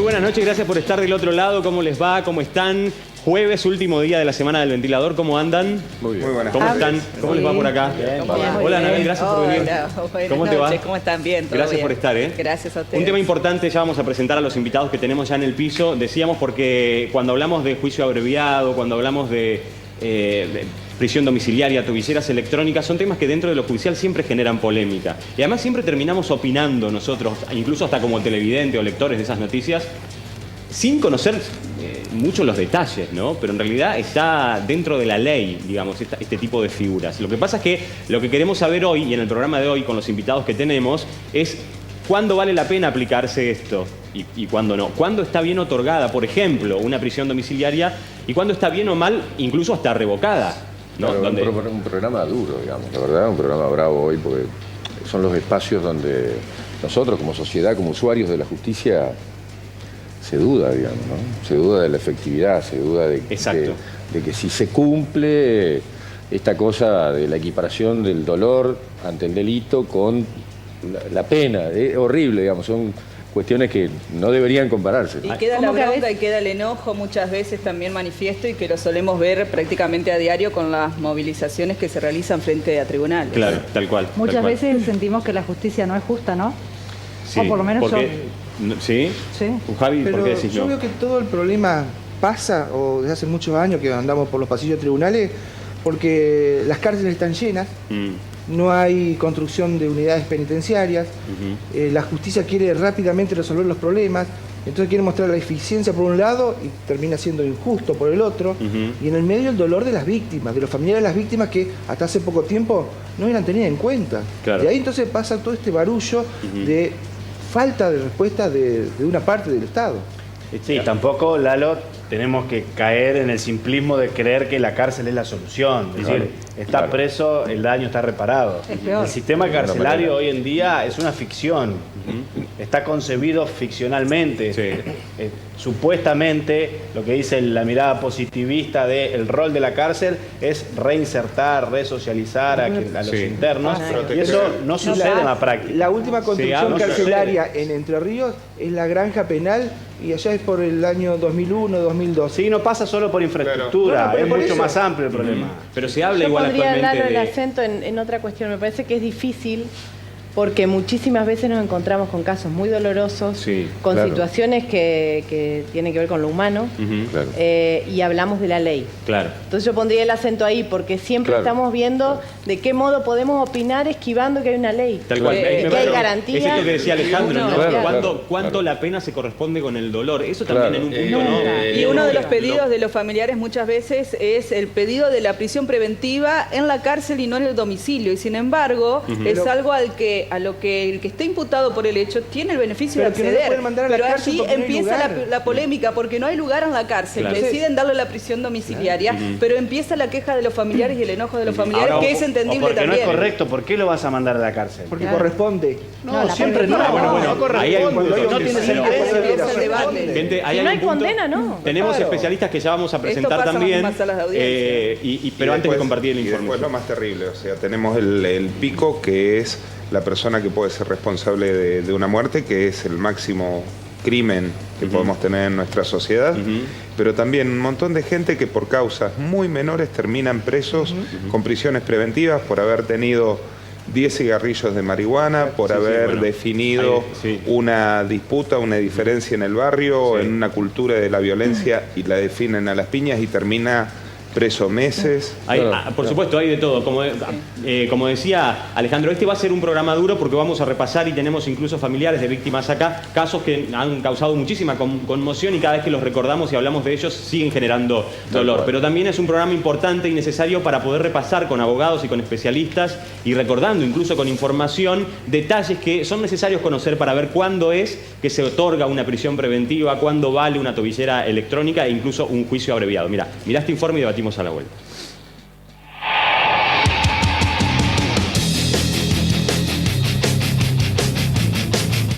buenas noches, gracias por estar del otro lado. ¿Cómo les va? ¿Cómo están? Jueves, último día de la semana del ventilador. ¿Cómo andan? Muy bien. Muy buenas. ¿Cómo están? ¿Cómo les va por acá? Bien. Hola, Anabel, gracias por venir. ¿Cómo te va? ¿Cómo están? Bien, todo Gracias bien. por estar, ¿eh? Gracias a ustedes. Un tema importante, ya vamos a presentar a los invitados que tenemos ya en el piso. Decíamos porque cuando hablamos de juicio abreviado, cuando hablamos de prisión domiciliaria, tobilleras electrónicas, son temas que dentro de lo judicial siempre generan polémica. Y además siempre terminamos opinando nosotros, incluso hasta como televidente o lectores de esas noticias, sin conocer mucho los detalles, ¿no? Pero en realidad está dentro de la ley, digamos, este tipo de figuras. Lo que pasa es que lo que queremos saber hoy, y en el programa de hoy con los invitados que tenemos, es cuándo vale la pena aplicarse esto y cuándo no. Cuándo está bien otorgada, por ejemplo, una prisión domiciliaria y cuándo está bien o mal, incluso hasta revocada, ¿no? Claro, un programa duro, digamos, la verdad, un programa bravo hoy, porque son los espacios donde nosotros como sociedad, como usuarios de la justicia, se duda, digamos, ¿no? Se duda de la efectividad, se duda de que si se cumple esta cosa de la equiparación del dolor ante el delito con la pena. Es horrible, digamos, son cuestiones que no deberían compararse. Y queda la bronca y queda el enojo muchas veces también manifiesto y que lo solemos ver prácticamente a diario con las movilizaciones que se realizan frente a tribunales. Claro, tal cual. Muchas veces sentimos que la justicia no es justa, ¿no? Sí, o por lo menos yo. ¿Sí? Sí. Javi, pero ¿por qué decís yo no? veo que todo el problema pasa, o desde hace muchos años que andamos por los pasillos de tribunales, porque las cárceles están llenas, no hay construcción de unidades penitenciarias, la justicia quiere rápidamente resolver los problemas, entonces quiere mostrar la eficiencia por un lado y termina siendo injusto por el otro, y en el medio el dolor de las víctimas, de los familiares de las víctimas que hasta hace poco tiempo no eran tenidas en cuenta. Claro. Y ahí entonces pasa todo este barullo de falta de respuesta de una parte del Estado. Sí, tampoco, Lalo, tenemos que caer en el simplismo de creer que la cárcel es la solución. Es decir, está preso, el daño está reparado. Es peor. El sistema carcelario hoy en día es una ficción. Está concebido ficcionalmente. Supuestamente, lo que dice la mirada positivista del rol de la cárcel es reinsertar, resocializar a los internos. Y eso no sucede en la práctica. La última construcción no carcelaria sucede. en Entre Ríos es la granja penal y allá es por el año 2001, 2002. Sí, no pasa solo por infraestructura, Claro. es mucho más amplio el problema. Pero se habla Yo igual podría actualmente dar el de... acento en otra cuestión. Me parece que es difícil porque muchísimas veces nos encontramos con casos muy dolorosos, con situaciones que tienen que ver con lo humano, y hablamos de la ley. Claro. Entonces yo pondría el acento ahí porque siempre estamos viendo de qué modo podemos opinar esquivando que hay una ley. Tal cual. Que hay garantías. Es esto que decía Alejandro, ¿no? Claro, ¿Cuánto la pena se corresponde con el dolor? Eso también en un punto, ¿no? Y uno de los pedidos de los familiares muchas veces es el pedido de la prisión preventiva en la cárcel y no en el domicilio. Y sin embargo, es algo a lo que el que está imputado por el hecho tiene el beneficio Pero de que no lo acceder. pueden mandar a la Pero cárcel allí porque no hay empieza lugar. la polémica, porque no hay lugar en la cárcel. Claro. Deciden darle la prisión domiciliaria, pero empieza la queja de los familiares y el enojo de los familiares, Ahora, que es entendible porque también. no es correcto, ¿por qué lo vas a mandar a la cárcel? Porque corresponde. No, siempre no. Bueno, ahí hay un punto. No tiene sentido. Empieza el debate. Gente, ahí Si no hay un punto. condena, no. Tenemos Claro. especialistas que ya vamos a presentar pasa también. más en salas de audiencia. Pero antes de después- compartir el Y informe. después lo más terrible, o sea, tenemos el pico que es la persona que puede ser responsable de una muerte, que es el máximo crimen que podemos tener en nuestra sociedad, pero también un montón de gente que por causas muy menores terminan presos con prisiones preventivas por haber tenido 10 cigarrillos de marihuana, por haber definido una disputa, una diferencia en el barrio, en una cultura de la violencia y la definen a las piñas y termina preso meses. Por supuesto, hay de todo. Como decía Alejandro, este va a ser un programa duro porque vamos a repasar y tenemos incluso familiares de víctimas acá, casos que han causado muchísima conmoción y cada vez que los recordamos y hablamos de ellos siguen generando dolor. Pero también es un programa importante y necesario para poder repasar con abogados y con especialistas y recordando incluso con información detalles que son necesarios conocer para ver cuándo es que se otorga una prisión preventiva, cuándo vale una tobillera electrónica e incluso un juicio abreviado. Mirá este informe y debatimos a la vuelta.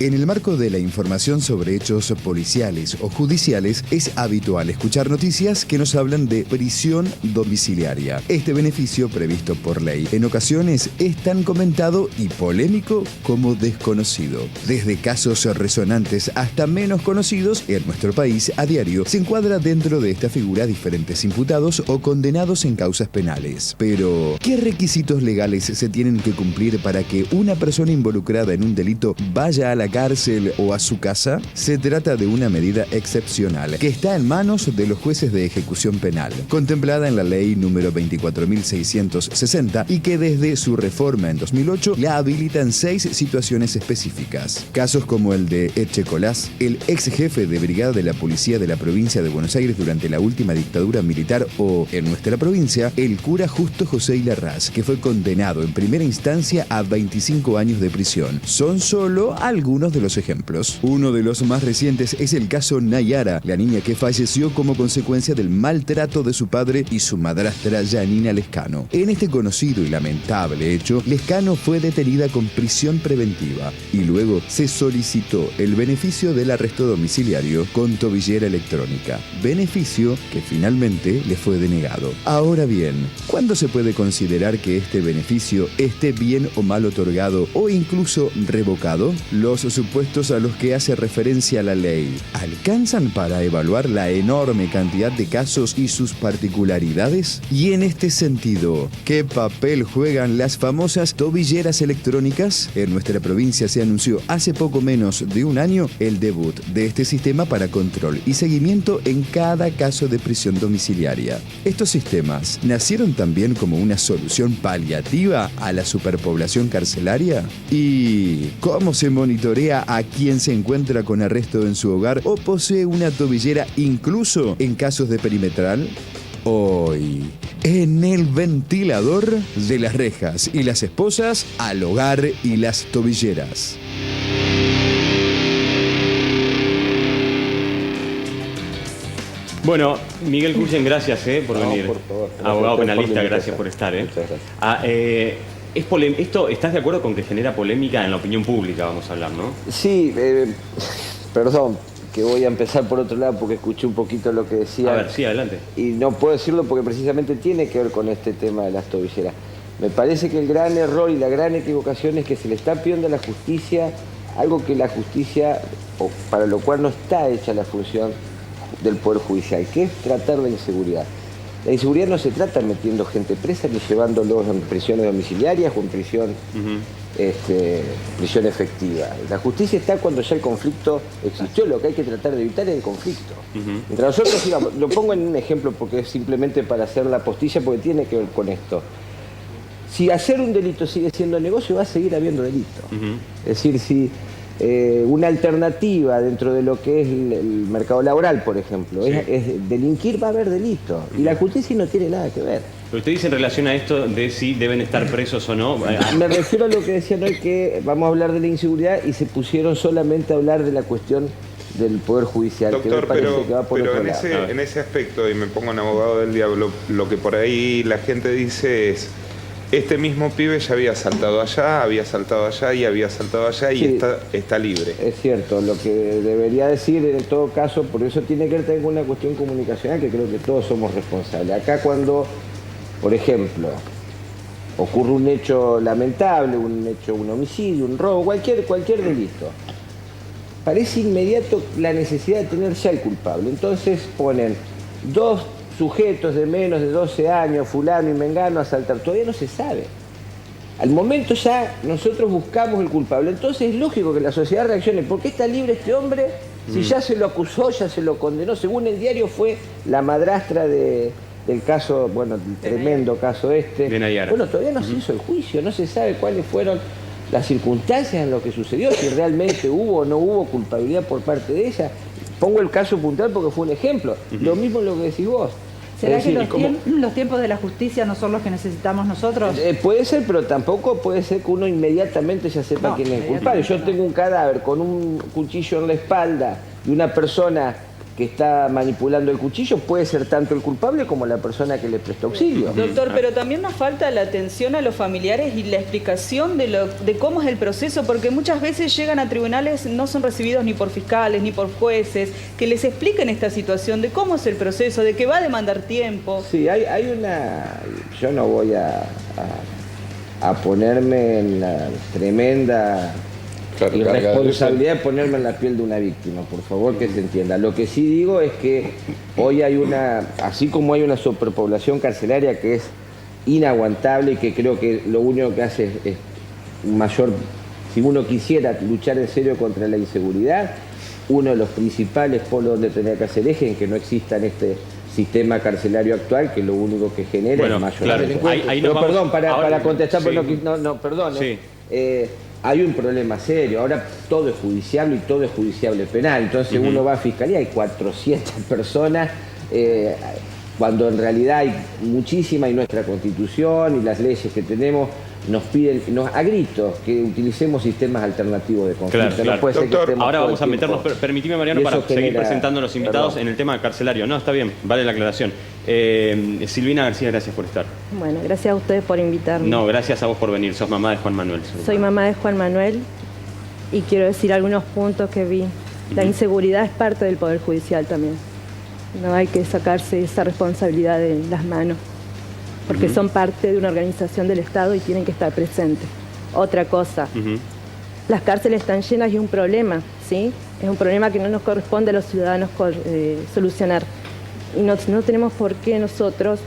En el marco de la información sobre hechos policiales o judiciales, es habitual escuchar noticias que nos hablan de prisión domiciliaria. Este beneficio, previsto por ley, en ocasiones es tan comentado y polémico como desconocido. Desde casos resonantes hasta menos conocidos, en nuestro país a diario se encuadra dentro de esta figura diferentes imputados o condenados en causas penales. Pero, ¿qué requisitos legales se tienen que cumplir para que una persona involucrada en un delito vaya a la cárcel o a su casa? Se trata de una medida excepcional que está en manos de los jueces de ejecución penal, contemplada en la ley número 24.660 y que desde su reforma en 2008 la habilita en 6 situaciones específicas. Casos como el de Echecolás, el ex jefe de brigada de la policía de la provincia de Buenos Aires durante la última dictadura militar, o en nuestra provincia, el cura Justo José Ilarraz, que fue condenado en primera instancia a 25 años de prisión. Son solo algunos de los ejemplos. Uno de los más recientes es el caso Nayara, la niña que falleció como consecuencia del maltrato de su padre y su madrastra Yanina Lescano. En este conocido y lamentable hecho, Lescano fue detenida con prisión preventiva y luego se solicitó el beneficio del arresto domiciliario con tobillera electrónica, beneficio que finalmente le fue denegado. Ahora bien, ¿cuándo se puede considerar que este beneficio esté bien o mal otorgado o incluso revocado? Los supuestos a los que hace referencia la ley ¿alcanzan para evaluar la enorme cantidad de casos y sus particularidades? Y en este sentido, ¿qué papel juegan las famosas tobilleras electrónicas? En nuestra provincia se anunció hace poco menos de un año el debut de este sistema para control y seguimiento en cada caso de prisión domiciliaria. Estos sistemas nacieron también como una solución paliativa a la superpoblación carcelaria. ¿Y cómo se monitorea a quien se encuentra con arresto en su hogar o posee una tobillera incluso en casos de perimetral? Hoy, en el ventilador de las rejas y las esposas al hogar y las tobilleras. Bueno, Miguel Cuyen, gracias por venir. Por favor. Abogado penalista, gracias por estar. Muchas gracias. Esto, ¿estás de acuerdo con que genera polémica en la opinión pública, vamos a hablar, no? Sí, perdón, que voy a empezar por otro lado porque escuché un poquito lo que decía. A ver, sí, adelante. Y no puedo decirlo porque precisamente tiene que ver con este tema de las tobilleras. Me parece que el gran error y la gran equivocación es que se le está pidiendo a la justicia algo que la justicia, o para lo cual no está hecha la función del Poder Judicial, que es tratar la inseguridad. La inseguridad no se trata metiendo gente presa ni llevándolos en prisiones domiciliarias o en prisión, prisión efectiva. La justicia está cuando ya el conflicto existió, lo que hay que tratar de evitar es el conflicto. Mientras nosotros íbamos, lo pongo en un ejemplo porque es simplemente para hacer la postilla porque tiene que ver con esto. Si hacer un delito sigue siendo negocio, va a seguir habiendo delito. Es decir, si una alternativa dentro de lo que es el mercado laboral, por ejemplo, es delinquir, va a haber delito. Y la justicia no tiene nada que ver. Pero usted dice en relación a esto de si deben estar presos o no. Me refiero a lo que decían hoy, que vamos a hablar de la inseguridad y se pusieron solamente a hablar de la cuestión del Poder Judicial. Doctor, que que va por pero otro lado. en ese aspecto, y me pongo en abogado del diablo, lo que por ahí la gente dice es: este mismo pibe ya había saltado allá, había saltado allá y había saltado allá y sí, está libre. Es cierto, lo que debería decir en todo caso, por eso tiene que ver también con una cuestión comunicacional que creo que todos somos responsables. Acá cuando, por ejemplo, ocurre un hecho lamentable, un homicidio, un robo, cualquier delito, parece inmediato la necesidad de tener ya el culpable. Entonces ponen 2 sujetos de menos de 12 años, fulano y mengano, a asaltar, todavía no se sabe. Al momento ya nosotros buscamos el culpable, entonces es lógico que la sociedad reaccione. ¿Por qué está libre este hombre si ya se lo acusó, ya se lo condenó? Según el diario fue la madrastra del caso, bueno, el tremendo caso de Nayara. Bueno, todavía no se hizo el juicio, no se sabe cuáles fueron las circunstancias en lo que sucedió, si realmente hubo o no hubo culpabilidad por parte de ella. Pongo el caso puntual porque fue un ejemplo. Lo mismo es lo que decís vos. ¿Será que los tiempos de la justicia no son los que necesitamos nosotros? Puede ser, pero tampoco puede ser que uno inmediatamente ya sepa quién es el culpable. Yo tengo un cadáver con un cuchillo en la espalda de una persona que está manipulando el cuchillo puede ser tanto el culpable como la persona que le prestó auxilio. Doctor, pero también nos falta la atención a los familiares y la explicación de cómo es el proceso, porque muchas veces llegan a tribunales, no son recibidos ni por fiscales ni por jueces, que les expliquen esta situación, de cómo es el proceso, de que va a demandar tiempo. Sí, hay una... Yo no voy a ponerme en la tremenda irresponsabilidad de ponerme en la piel de una víctima, por favor, que se entienda. Lo que sí digo es que hoy hay así como hay una superpoblación carcelaria que es inaguantable y que creo que lo único que hace es mayor, si uno quisiera luchar en serio contra la inseguridad, uno de los principales polos donde tendría que hacer eje en que no exista en este sistema carcelario actual, que lo único que genera es mayor delincuencia. Pero perdón, para contestar, sí. Perdón. Sí. Hay un problema serio, ahora todo es judiciable y todo es judiciable penal, entonces uno va a fiscalía, hay 400 personas, cuando en realidad hay muchísima, y nuestra Constitución y las leyes que tenemos nos piden a gritos que utilicemos sistemas alternativos de conflicto. Claro. No puede ser que estemos ahora vamos a meternos, permitime Mariano, para seguir presentando a los invitados en el tema carcelario. No, está bien, vale la aclaración. Silvina García, gracias por estar. Bueno, gracias a ustedes por invitarme. No, gracias a vos por venir. Sos mamá de Juan Manuel. Soy mamá de Juan Manuel y quiero decir algunos puntos que vi. La inseguridad es parte del Poder Judicial también. No hay que sacarse esa responsabilidad de las manos, porque son parte de una organización del Estado y tienen que estar presentes. Otra cosa, las cárceles están llenas y es un problema, ¿sí? Es un problema que no nos corresponde a los ciudadanos solucionar. Y no tenemos por qué nosotros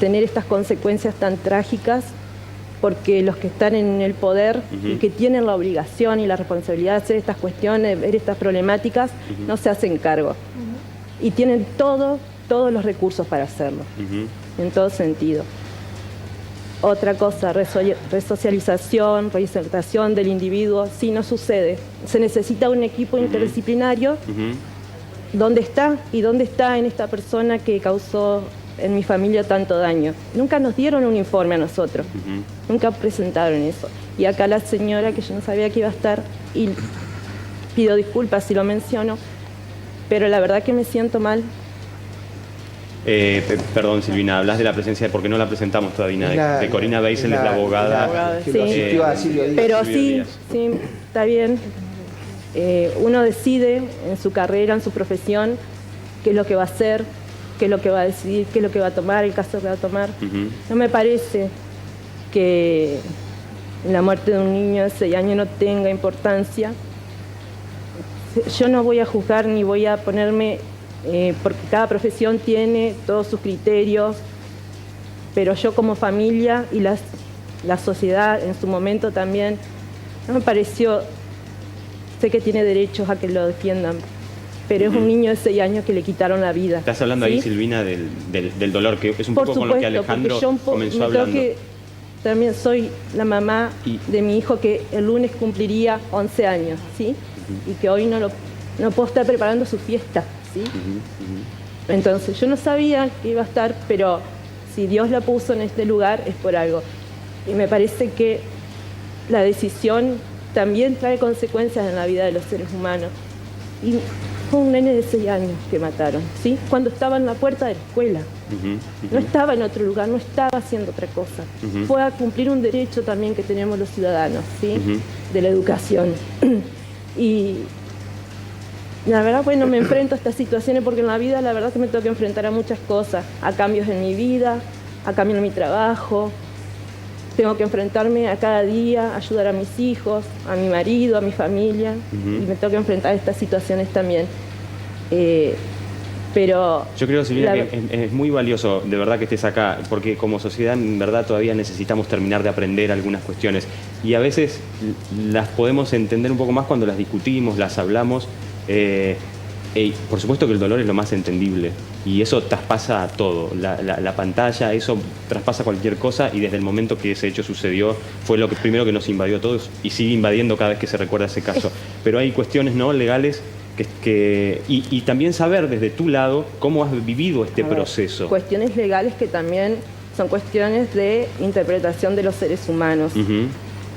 tener estas consecuencias tan trágicas, porque los que están en el poder y que tienen la obligación y la responsabilidad de hacer estas cuestiones, ver estas problemáticas, no se hacen cargo. Y tienen todos los recursos para hacerlo, en todo sentido. Otra cosa, resocialización, reinsertación del individuo, sí, no sucede. Se necesita un equipo interdisciplinario. ¿Dónde está? ¿Y dónde está en esta persona que causó en mi familia tanto daño? Nunca nos dieron un informe a nosotros, nunca presentaron eso. Y acá la señora, que yo no sabía que iba a estar, y pido disculpas si lo menciono, pero la verdad que me siento mal. Perdón, Silvina, hablas de la presencia, porque no la presentamos todavía, de Corina Beisel, es la abogada. Sí. Pero sí, está bien. Uno decide en su carrera, en su profesión, qué es lo que va a hacer, qué es lo que va a decidir, qué es lo que va a tomar, el caso que va a tomar. No me parece que la muerte de un niño de 6 años no tenga importancia. Yo no voy a juzgar ni voy a ponerme, porque cada profesión tiene todos sus criterios, pero yo como familia y la sociedad en su momento también, no me pareció, sé que tiene derechos a que lo defiendan, pero es un niño de 6 años que le quitaron la vida. Estás hablando ahí, Silvina, del dolor, que es un poco con lo que Alejandro comenzó hablando. Que también soy la mamá de mi hijo que el lunes cumpliría 11 años, ¿sí? Y que hoy no puedo estar preparando su fiesta, ¿sí? Entonces yo no sabía que iba a estar, pero si Dios la puso en este lugar es por algo. Y me parece que la decisión también trae consecuencias en la vida de los seres humanos. Y fue un nene de 6 años que mataron, ¿sí? Cuando estaba en la puerta de la escuela. No estaba en otro lugar, no estaba haciendo otra cosa. Fue a cumplir un derecho también que tenemos los ciudadanos, ¿sí? De la educación. Y la verdad, bueno, me enfrento a estas situaciones porque en la vida la verdad que me tengo que enfrentar a muchas cosas, a cambios en mi vida, a cambios en mi trabajo. Tengo que enfrentarme a cada día, ayudar a mis hijos, a mi marido, a mi familia, y me tengo que enfrentar a estas situaciones también. Pero yo creo, Silvina, que es muy valioso de verdad que estés acá, porque como sociedad en verdad todavía necesitamos terminar de aprender algunas cuestiones y a veces las podemos entender un poco más cuando las discutimos, las hablamos. Por supuesto que el dolor es lo más entendible y eso traspasa a todo, la pantalla, eso traspasa cualquier cosa y desde el momento que ese hecho sucedió fue lo primero que nos invadió a todos y sigue invadiendo cada vez que se recuerda ese caso. Pero hay cuestiones no legales y también saber desde tu lado cómo has vivido este proceso. Cuestiones legales que también son cuestiones de interpretación de los seres humanos.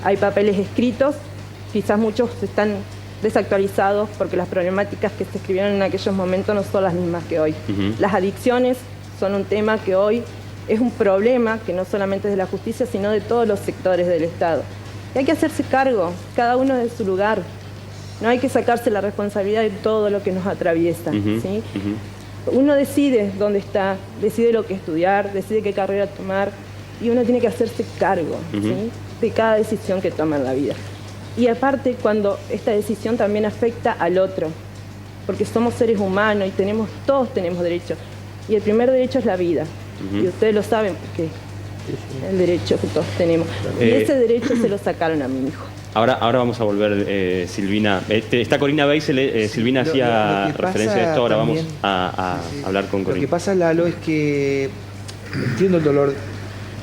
Hay papeles escritos, quizás muchos están desactualizados porque las problemáticas que se escribieron en aquellos momentos no son las mismas que hoy. Las adicciones son un tema que hoy es un problema que no solamente es de la justicia, sino de todos los sectores del Estado. Y hay que hacerse cargo, cada uno de su lugar. No hay que sacarse la responsabilidad de todo lo que nos atraviesa. ¿Sí? Uno decide dónde está, decide lo que estudiar, decide qué carrera tomar, y uno tiene que hacerse cargo, ¿sí?, de cada decisión que toma en la vida. Y aparte, cuando esta decisión también afecta al otro, porque somos seres humanos y todos tenemos derechos. Y el primer derecho es la vida. Y ustedes lo saben porque el derecho que todos tenemos. Y ese derecho se lo sacaron a mi hijo. Ahora vamos a volver, Silvina. Está Corina Beisel, Silvina hacía referencia a esto, ahora vamos a hablar con Corina. Lo que pasa, Lalo, es que entiendo el dolor.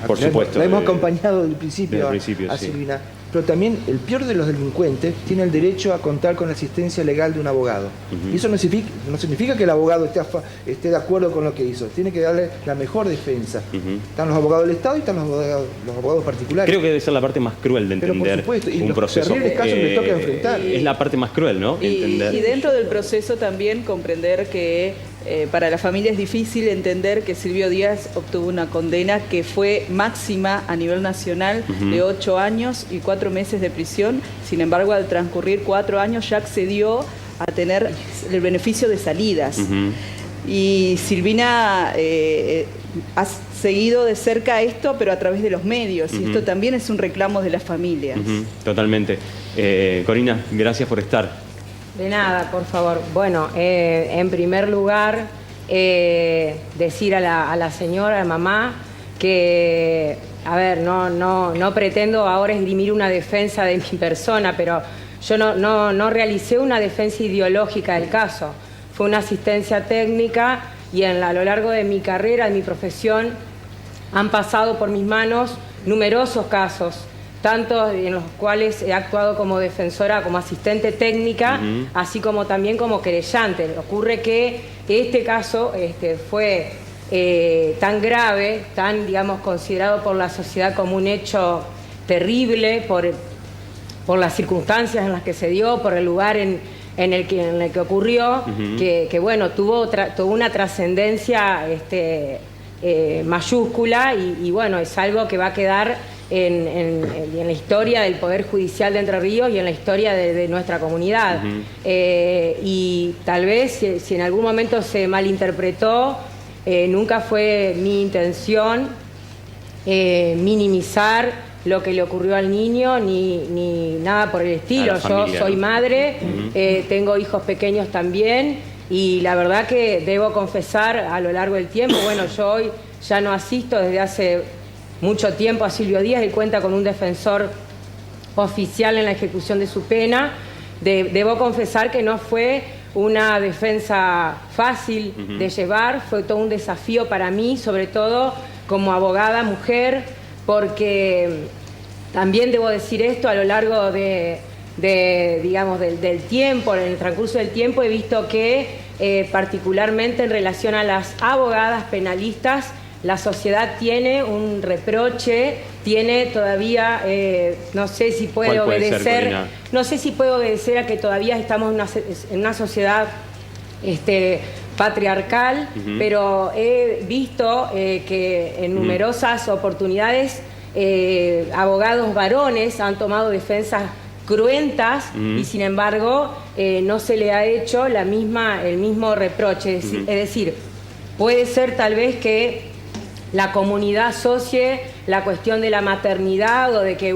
Por supuesto. La hemos acompañado desde el principio a Silvina. Pero también el peor de los delincuentes tiene el derecho a contar con la asistencia legal de un abogado. Y eso no significa que el abogado esté de acuerdo con lo que hizo. Tiene que darle la mejor defensa. Están los abogados del Estado y están los abogados particulares. Creo que debe ser la parte más cruel de entender un proceso. Los terribles casos que le toca enfrentar. Es la parte más cruel, ¿no? Y dentro del proceso también comprender que para la familia es difícil entender que Silvio Díaz obtuvo una condena que fue máxima a nivel nacional de 8 años y 4 meses de prisión. Sin embargo, al transcurrir 4 años ya accedió a tener el beneficio de salidas. Y Silvina ha seguido de cerca esto, pero a través de los medios. Y esto también es un reclamo de las familias. Totalmente. Corina, gracias por estar. De nada, por favor. Bueno, en primer lugar, decir a la señora, a la mamá, que, a ver, no pretendo ahora esgrimir una defensa de mi persona, pero yo no realicé una defensa ideológica del caso. Fue una asistencia técnica y a lo largo de mi carrera, de mi profesión, han pasado por mis manos numerosos casos, tanto en los cuales he actuado como defensora, como asistente técnica, así como también como querellante. Ocurre que este caso fue tan grave, tan, digamos, considerado por la sociedad como un hecho terrible por las circunstancias en las que se dio, por el lugar en el que ocurrió, que bueno, tuvo una trascendencia mayúscula y bueno, es algo que va a quedar en la historia del Poder Judicial de Entre Ríos y en la historia de nuestra comunidad. Y tal vez, si en algún momento se malinterpretó, nunca fue mi intención minimizar lo que le ocurrió al niño, ni nada por el estilo. Yo soy madre, tengo hijos pequeños también, y la verdad que debo confesar a lo largo del tiempo, bueno, yo hoy ya no asisto desde hace mucho tiempo a Silvio Díaz. Él cuenta con un defensor oficial en la ejecución de su pena. Debo confesar que no fue una defensa fácil de llevar, fue todo un desafío para mí, sobre todo como abogada mujer, porque también debo decir esto, a lo largo digamos, del tiempo, en el transcurso del tiempo, he visto que particularmente en relación a las abogadas penalistas, la sociedad tiene un reproche, tiene todavía, no sé si puede obedecer, no sé si puede obedecer a que todavía estamos en una sociedad patriarcal, pero he visto que en numerosas oportunidades abogados varones han tomado defensas cruentas y sin embargo no se le ha hecho el mismo reproche. Es decir, puede ser tal vez que la comunidad asocie la cuestión de la maternidad o de que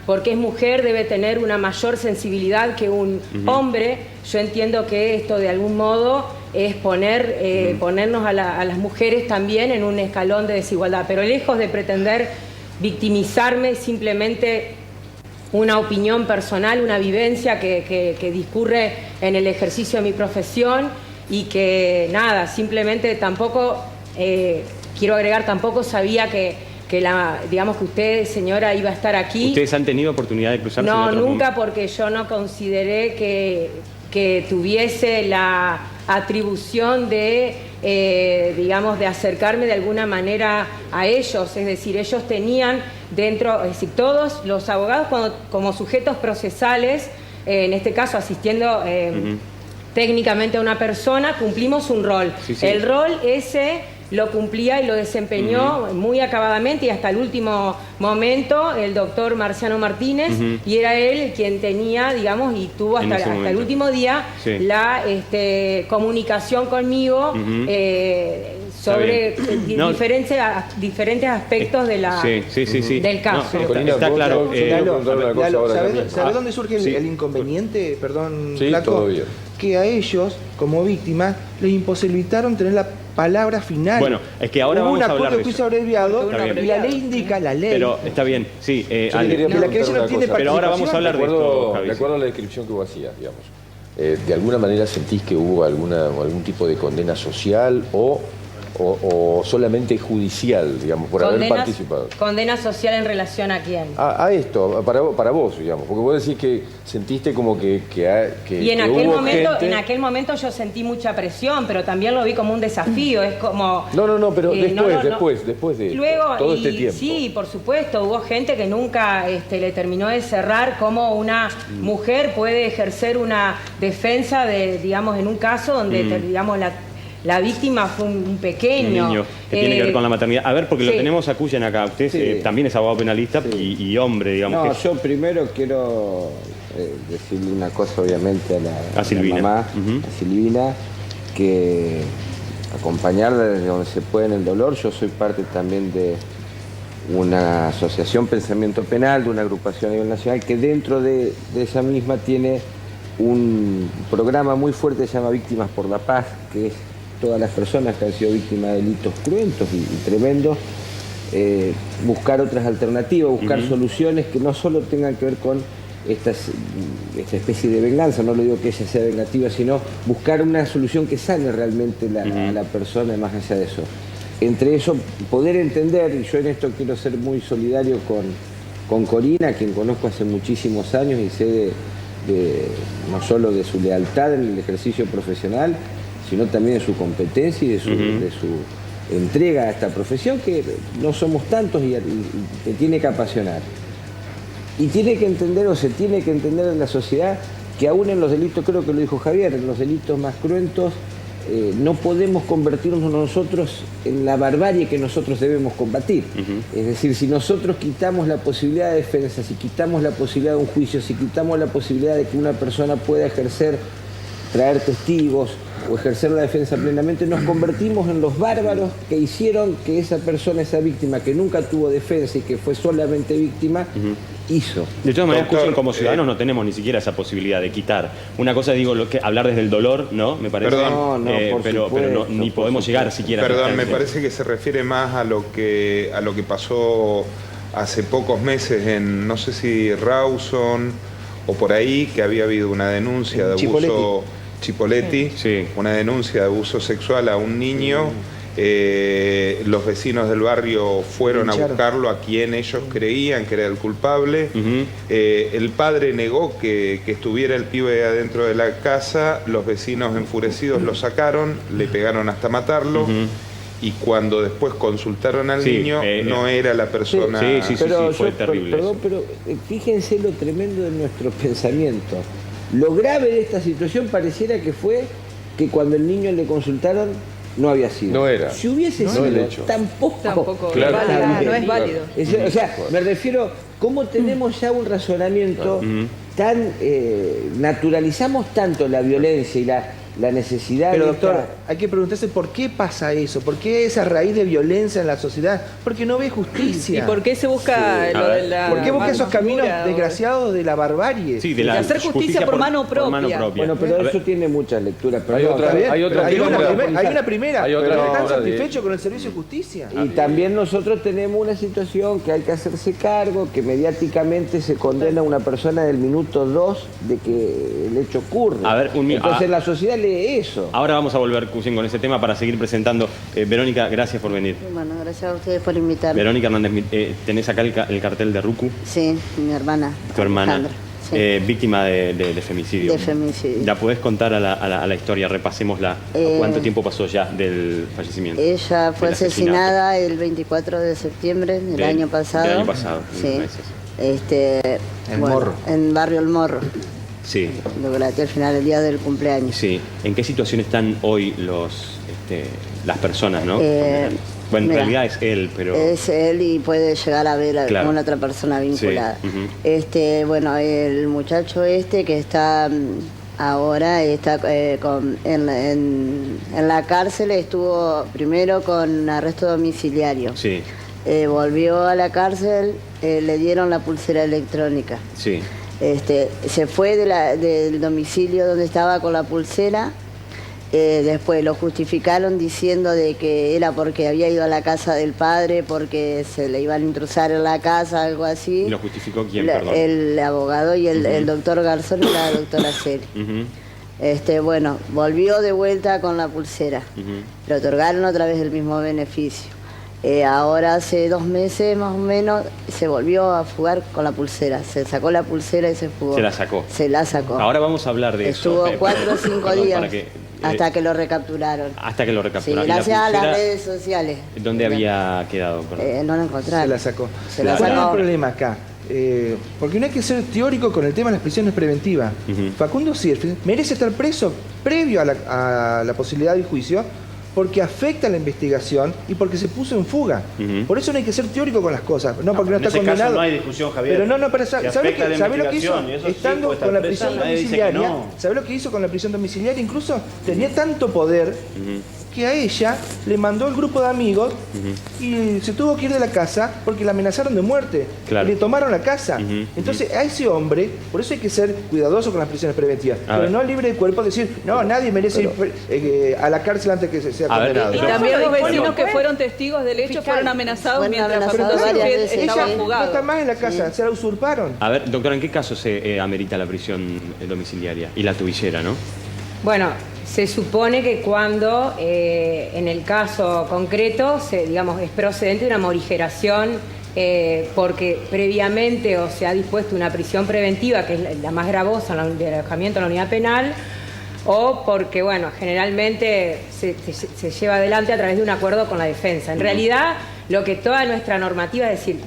porque es mujer, debe tener una mayor sensibilidad que un hombre. Yo entiendo que esto de algún modo es ponernos a las mujeres también en un escalón de desigualdad, pero lejos de pretender victimizarme, simplemente una opinión personal, una vivencia que discurre en el ejercicio de mi profesión y que nada, simplemente tampoco... quiero agregar, tampoco sabía digamos que usted, señora, iba a estar aquí. ¿Ustedes han tenido oportunidad de cruzarse? No, nunca, porque yo no consideré que tuviese la atribución digamos, de acercarme de alguna manera a ellos. Es decir, ellos tenían dentro, es decir, todos los abogados como sujetos procesales en este caso asistiendo técnicamente a una persona, cumplimos un rol. El rol ese lo cumplía y lo desempeñó muy acabadamente y hasta el último momento el doctor Marciano Martínez, y era él quien tenía, digamos, y tuvo hasta el último día la comunicación conmigo sobre diferentes aspectos de del caso. Está claro. ¿Sabes dónde surge el inconveniente? Perdón, Flaco. Que a ellos, como víctimas, les imposibilitaron tener la palabra final. Bueno, es que ahora vamos a hablar de juicio abreviado y la ley indica la ley. Pero está bien, sí. Pero ahora vamos a hablar de esto, de acuerdo a la descripción que vos hacías, digamos. ¿De alguna manera sentís que hubo algún tipo de condena social o solamente judicial, digamos, por haber participado? ¿Condena social en relación a quién? A esto, para vos, digamos, porque vos decís que sentiste como que y en aquel momento yo sentí mucha presión, pero también lo vi como un desafío, es como... No, pero después de luego, todo este tiempo. Sí, por supuesto, hubo gente que nunca le terminó de cerrar cómo una mujer puede ejercer una defensa digamos, en un caso donde, digamos, la víctima fue un pequeño. Un niño que tiene que ver con la maternidad. A ver, porque lo tenemos a Cuyen acá. Usted también es abogado penalista y hombre, digamos. No, yo primero quiero decirle una cosa, obviamente, a Silvina. La mamá, a Silvina, que acompañarla desde donde se puede en el dolor. Yo soy parte también de una asociación Pensamiento Penal, de una agrupación a nivel nacional, que dentro de esa misma tiene un programa muy fuerte que se llama Víctimas por la Paz, que es todas las personas que han sido víctimas de delitos cruentos y tremendos, buscar otras alternativas, buscar soluciones que no solo tengan que ver con esta especie de venganza, no lo digo que ella sea vengativa, sino buscar una solución que sane realmente a la persona, más allá de eso. Entre eso, poder entender, y yo en esto quiero ser muy solidario con Corina, a quien conozco hace muchísimos años y sé no solo de su lealtad en el ejercicio profesional, sino también de su competencia y de su entrega a esta profesión, que no somos tantos y te tiene que apasionar. Y tiene que entender, o se tiene que entender en la sociedad, que aún en los delitos, creo que lo dijo Javier, en los delitos más cruentos, no podemos convertirnos nosotros en la barbarie que nosotros debemos combatir. Es decir, si nosotros quitamos la posibilidad de defensa, si quitamos la posibilidad de un juicio, si quitamos la posibilidad de que una persona pueda traer testigos o ejercer la defensa plenamente, nos convertimos en los bárbaros que hicieron que esa persona, esa víctima, que nunca tuvo defensa y que fue solamente víctima, hizo. De todas maneras, como ciudadanos no tenemos ni siquiera esa posibilidad de quitar. Una cosa, digo, hablar desde el dolor, ¿no? Me parece. Perdón. Pero ni podemos llegar siquiera. Perdón, me parece que se refiere más a lo que pasó hace pocos meses en, no sé si Rawson o por ahí, que había habido una denuncia de abuso... Chipoleti, una denuncia de abuso sexual a un niño. Los vecinos del barrio fueron a buscarlo, a quien ellos creían que era el culpable. El padre negó que estuviera el pibe adentro de la casa. Los vecinos enfurecidos lo sacaron, le pegaron hasta matarlo. Y cuando después consultaron al niño, no era la persona. Pero fue terrible. Pero fíjense lo tremendo de nuestro pensamiento. Lo grave de esta situación pareciera que fue que cuando el niño le consultaron no había sido. No era. Si hubiese sido, tampoco claro. No es válido. O sea, me refiero, ¿cómo tenemos ya un razonamiento tan... naturalizamos tanto la violencia y la necesidad... Pero doctor, hay que preguntarse por qué pasa eso, por qué esa raíz de violencia en la sociedad, porque no ve justicia. ¿Y por qué se busca ¿Por qué busca esos caminos desgraciados de la barbarie? Sí, de hacer justicia por mano propia. Bueno, pero eso tiene muchas lecturas. Pero hay una primera, pero están satisfechos con el servicio de justicia. Y también nosotros tenemos una situación que hay que hacerse cargo, que mediáticamente se condena a una persona del minuto 2 de que el hecho ocurre. Entonces la sociedad eso. Ahora vamos a volver, Cuyen, con ese tema para seguir presentando. Verónica, gracias por venir. Bueno, gracias a ustedes por invitarme. Verónica Hernández, ¿tenés acá el cartel de Rucu? Sí, mi hermana. Tu hermana. Víctima de femicidio. De femicidio. ¿La podés contar a la historia? Repasémosla. ¿Cuánto tiempo pasó ya del fallecimiento? Ella fue asesinada el 24 de septiembre del año pasado. Del año pasado. Sí. En Morro. En Barrio El Morro. Sí. Lo graté al final del día del cumpleaños. Sí. ¿En qué situación están hoy las personas, no? Bueno, en realidad es él, pero... Es él y puede llegar a ver a alguna otra persona vinculada. Sí. Bueno, el muchacho que está ahora está en la cárcel, estuvo primero con arresto domiciliario. Sí. Volvió a la cárcel, le dieron la pulsera electrónica. Sí. Se fue del domicilio donde estaba con la pulsera. Después lo justificaron diciendo de que era porque había ido a la casa del padre, porque se le iban a intrusar en la casa, algo así. ¿Y lo justificó quién, perdón? El abogado y el doctor Garzón y la doctora Celi. Bueno, volvió de vuelta con la pulsera. Le otorgaron otra vez el mismo beneficio. Ahora hace 2 meses más o menos se volvió a fugar con la pulsera. Se sacó la pulsera y se fugó. Se la sacó. Se la sacó. Ahora vamos a hablar de eso. Estuvo 4 o 5 días hasta que lo recapturaron. Hasta que lo recapturaron. Sí, gracias a las redes sociales. ¿Dónde había quedado? No lo encontraron. Se la sacó. ¿Cuál es el problema acá? Porque no hay que ser teórico con el tema de las prisiones preventivas. Facundo Sierfeld merece estar preso previo a la posibilidad del juicio, porque afecta la investigación y porque se puso en fuga. Por eso no hay que ser teórico con las cosas. No, porque no está condenado. Caso no hay discusión, Javier. Pero pero ¿sabe lo que hizo? Estando con la prisión domiciliaria, ¿sabe lo que hizo con la prisión domiciliaria? Incluso tenía tanto poder que a ella le mandó el grupo de amigos y se tuvo que ir de la casa porque la amenazaron de muerte. Y le tomaron la casa. Entonces a ese hombre, por eso hay que ser cuidadoso con las prisiones preventivas, pero no libre de cuerpo decir, no, nadie merece ir a la cárcel antes que sea condenado. Y también los vecinos que fueron testigos del hecho fueron amenazados mientras Facundo Sierfeld estaba jugado. No está más en la casa, se la usurparon. A ver, doctora, ¿en qué caso se amerita la prisión domiciliaria y la tubillera, no? Bueno, se supone que cuando, en el caso concreto, es procedente de una morigeración porque previamente se ha dispuesto una prisión preventiva, que es la más gravosa, de alojamiento en la unidad penal, o porque, generalmente se lleva adelante a través de un acuerdo con la defensa. En realidad, lo que toda nuestra normativa, es decir,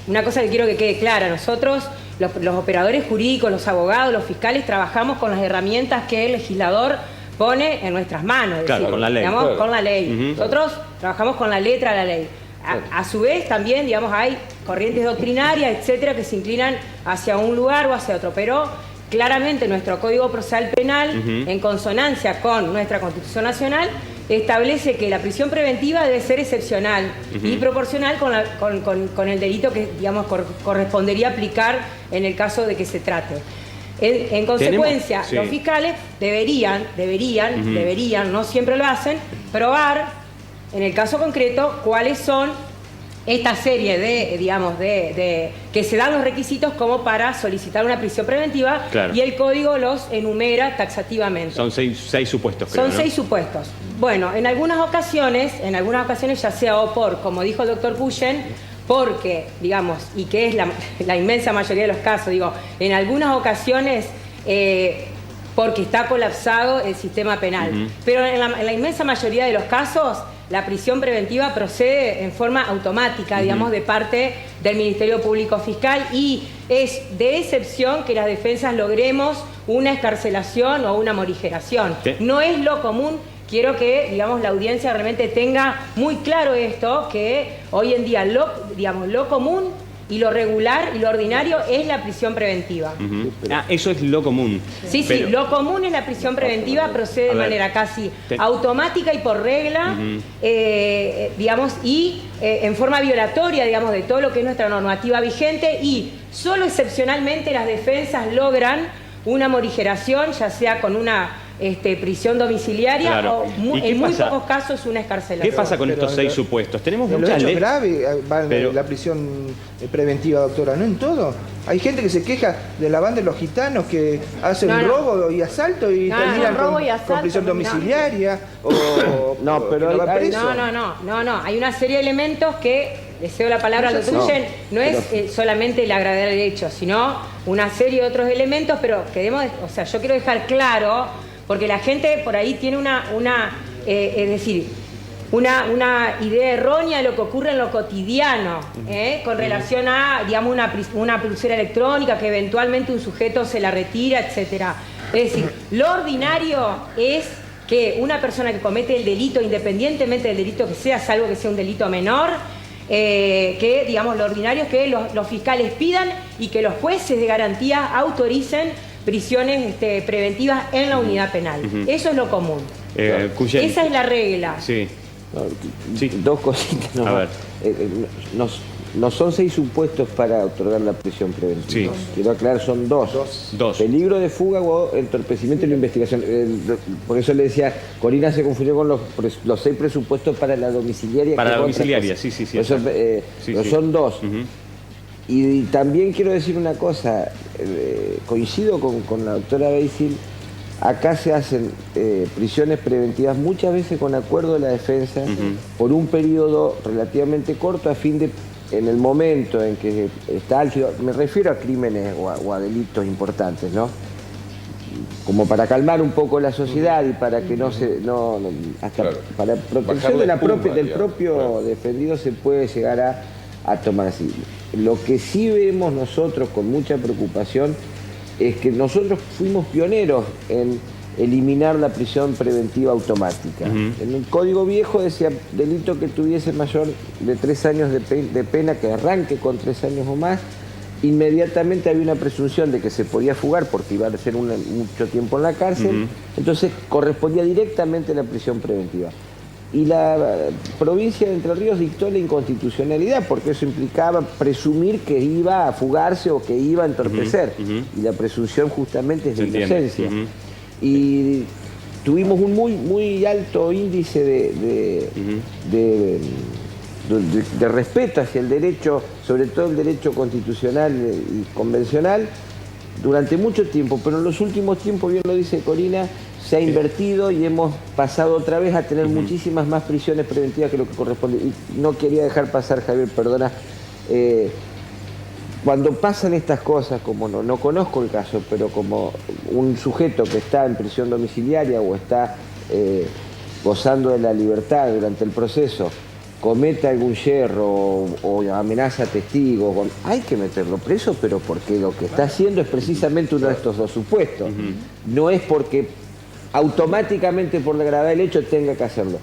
una cosa que quiero que quede clara, nosotros, los operadores jurídicos, los abogados, los fiscales, trabajamos con las herramientas que el legislador pone en nuestras manos. Claro, con la ley. Con la ley. Nosotros trabajamos con la letra de la ley. A su vez, también, hay corrientes doctrinarias, etcétera, que se inclinan hacia un lugar o hacia otro. Pero claramente nuestro Código Procesal Penal, en consonancia con nuestra Constitución Nacional, establece que la prisión preventiva debe ser excepcional y proporcional con el delito que, correspondería aplicar en el caso de que se trate. En consecuencia, los fiscales deberían, no siempre lo hacen, probar, en el caso concreto, cuáles son esta serie de que se dan los requisitos como para solicitar una prisión preventiva, y el código los enumera taxativamente. Son seis supuestos, creo, Son 6 supuestos. Bueno, en algunas ocasiones ya sea o por, como dijo el doctor Puyen, porque, y que es la inmensa mayoría de los casos, en algunas ocasiones porque está colapsado el sistema penal. Pero en la inmensa mayoría de los casos, la prisión preventiva procede en forma automática, de parte del Ministerio Público Fiscal, y es de excepción que las defensas logremos una excarcelación o una morigeración. No es lo común. Quiero que, la audiencia realmente tenga muy claro esto, que hoy en día lo común y lo regular y lo ordinario es la prisión preventiva. Eso es lo común. Sí, lo común es la prisión preventiva, procede de manera casi automática y por regla, y en forma violatoria, de todo lo que es nuestra normativa vigente, y solo excepcionalmente las defensas logran una morigeración, ya sea con una prisión domiciliaria o en muy pocos casos una excarcelación. ¿Qué pasa con estos 6 supuestos? Tenemos muchas leyes. Grave va en la prisión preventiva, doctora, no en todo. Hay gente que se queja de la banda de los gitanos que hacen robo y asalto y terminan con prisión domiciliaria No, hay una serie de elementos que, le cedo la palabra al doctor Puyen, no es solamente el agravio del hecho, sino una serie de otros elementos, pero yo quiero dejar claro, porque la gente por ahí tiene es decir, una idea errónea de lo que ocurre en lo cotidiano, con relación a, digamos, una pulsera electrónica que eventualmente un sujeto se la retira, etcétera. Es decir, lo ordinario es que una persona que comete el delito, independientemente del delito que sea, salvo que sea un delito menor, que, digamos, lo ordinario es que los fiscales pidan y que los jueces de garantía autoricen prisiones preventivas en la unidad penal. Eso es lo común. Esa es la regla. Sí. Dos cositas nomás. A ver. No son 6 supuestos para otorgar la prisión preventiva. Sí. Quiero aclarar, son dos. Peligro de fuga o entorpecimiento en la investigación. Por eso le decía, Corina se confundió con los 6 presupuestos para la domiciliaria. Para la domiciliaria, sí. Eso, son 2. Y también quiero decir una cosa, coincido con la doctora Beisil. Acá se hacen prisiones preventivas muchas veces con acuerdo de la defensa por un periodo relativamente corto a fin de, en el momento en que está álgido, me refiero a crímenes o a delitos importantes, ¿no? Como para calmar un poco la sociedad y para que para protección de del propio defendido se puede llegar a tomar así. Lo que sí vemos nosotros con mucha preocupación es que nosotros fuimos pioneros en eliminar la prisión preventiva automática. En el Código Viejo decía delito que tuviese mayor de 3 años de pena, que arranque con 3 años o más, inmediatamente había una presunción de que se podía fugar porque iba a ser mucho tiempo en la cárcel, entonces correspondía directamente a la prisión preventiva. Y la provincia de Entre Ríos dictó la inconstitucionalidad porque eso implicaba presumir que iba a fugarse o que iba a entorpecer. Y la presunción justamente es de inocencia. Y tuvimos un muy alto índice de respeto hacia el derecho, sobre todo el derecho constitucional y convencional, durante mucho tiempo. Pero en los últimos tiempos, bien lo dice Corina, se ha invertido y hemos pasado otra vez a tener muchísimas más prisiones preventivas que lo que corresponde. Y no quería dejar pasar, Javier, perdona. Cuando pasan estas cosas, como no conozco el caso, pero como un sujeto que está en prisión domiciliaria o está gozando de la libertad durante el proceso, cometa algún yerro o amenaza a testigos, hay que meterlo preso, pero porque lo que está haciendo es precisamente uno de estos 2 supuestos. No es porque automáticamente por la gravedad del hecho tenga que hacerlo.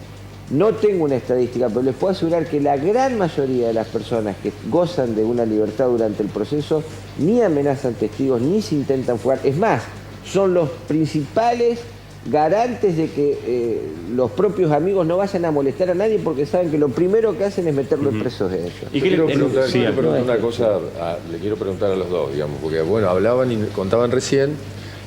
No tengo una estadística, pero les puedo asegurar que la gran mayoría de las personas que gozan de una libertad durante el proceso ni amenazan testigos, ni se intentan fugar. Es más, son los principales garantes de que los propios amigos no vayan a molestar a nadie porque saben que lo primero que hacen es meterlo en presos de ellos. Y quiero preguntar una cosa, le quiero preguntar a los dos, digamos, porque bueno, hablaban y contaban recién,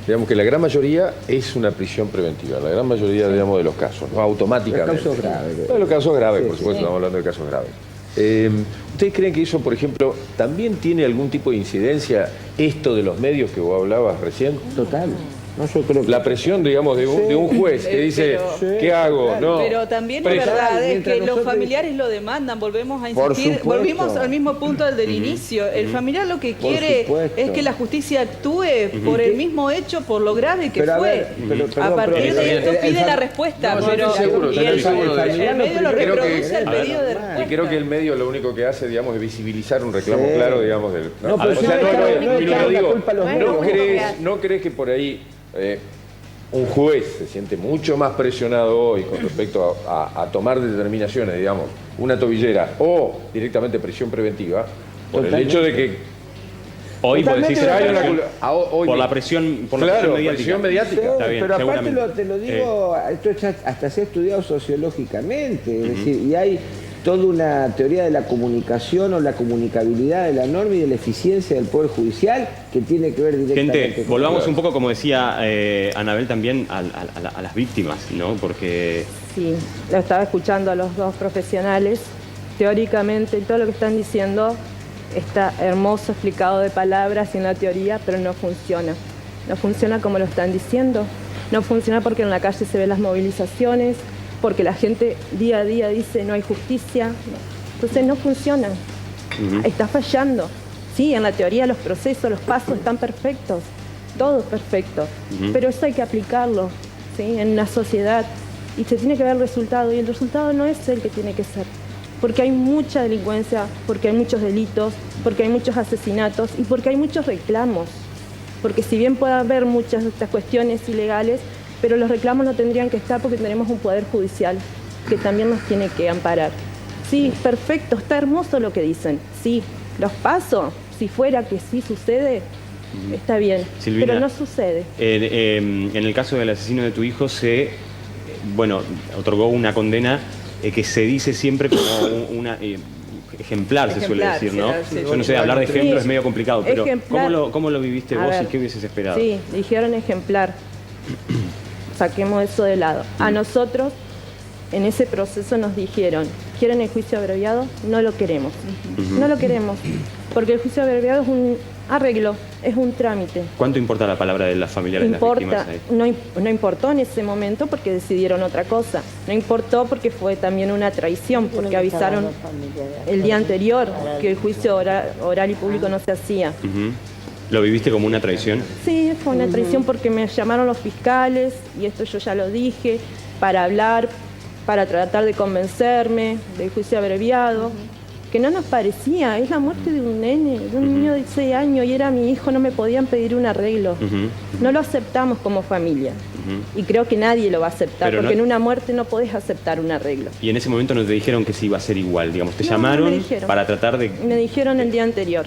digamos que la gran mayoría es una prisión preventiva, la gran mayoría, digamos, de los casos, ¿no? Automáticamente. Los casos graves. No, los casos graves, por supuesto, estamos hablando de casos graves. ¿Ustedes creen que eso, por ejemplo, también tiene algún tipo de incidencia esto de los medios que vos hablabas recién? Total. No, yo creo que... La presión, digamos, de un juez que dice, ¿qué hago? No. Pero también es verdad es que los familiares lo demandan, volvemos a insistir, volvimos al mismo punto del inicio. El familiar lo que quiere es que la justicia actúe por el mismo hecho, por lo grave que fue. A partir de esto pide la respuesta, pero el medio lo reproduce el pedido de respuesta. Y creo que el medio lo único que hace, digamos, es visibilizar un reclamo claro, digamos, del... ¿No crees que por ahí un juez se siente mucho más presionado hoy con respecto a tomar determinaciones, digamos, una tobillera o directamente prisión preventiva, por el hecho de que hoy por la presión mediática. Está bien, pero aparte te lo digo, esto hasta se ha estudiado sociológicamente, es decir, y hay toda una teoría de la comunicación o la comunicabilidad de la norma y de la eficiencia del Poder Judicial que tiene que ver directamente con... volvamos un poco, como decía Anabel, también a las víctimas, ¿no? Porque... Sí, lo estaba escuchando a los 2 profesionales. Teóricamente, todo lo que están diciendo está hermoso, explicado de palabras y en la teoría, pero no funciona. No funciona como lo están diciendo. No funciona porque en la calle se ven las movilizaciones, porque la gente día a día dice no hay justicia, entonces no funciona, está fallando. Sí, en la teoría los procesos, los pasos están perfectos, todo perfecto, pero eso hay que aplicarlo, ¿sí? En una sociedad y se tiene que ver el resultado, y el resultado no es el que tiene que ser. Porque hay mucha delincuencia, porque hay muchos delitos, porque hay muchos asesinatos y porque hay muchos reclamos. Porque si bien puede haber muchas de estas cuestiones ilegales, pero los reclamos no tendrían que estar porque tenemos un poder judicial que también nos tiene que amparar. Sí, perfecto, está hermoso lo que dicen. Sí, los paso, si fuera que sí sucede, está bien, Silvina, pero no sucede. En el caso del asesino de tu hijo se, otorgó una condena que se dice siempre como una ejemplar, se suele decir, ¿no? Sí, yo no sé, hablar de ejemplo es medio complicado, pero ejemplar. ¿cómo lo viviste vos y qué hubieses esperado? Sí, dijeron ejemplar. Saquemos eso de lado. A nosotros, en ese proceso nos dijeron, ¿quieren el juicio abreviado? No lo queremos. No lo queremos, porque el juicio abreviado es un arreglo, es un trámite. ¿Cuánto importa la palabra de las familiares de las víctimas ahí? No importó en ese momento porque decidieron otra cosa. No importó porque fue también una traición, porque avisaron el día anterior que el juicio oral y público no se hacía. ¿Lo viviste como una traición? Sí, fue una traición porque me llamaron los fiscales, y esto yo ya lo dije, para hablar, para tratar de convencerme del juicio abreviado, que no nos parecía, es la muerte de un nene, de un niño de 16 años, y era mi hijo, no me podían pedir un arreglo. No lo aceptamos como familia, y creo que nadie lo va a aceptar, pero porque en una muerte no podés aceptar un arreglo. Y en ese momento no te dijeron que se iba a hacer igual, digamos, te llamaron para tratar de... Me dijeron el día anterior.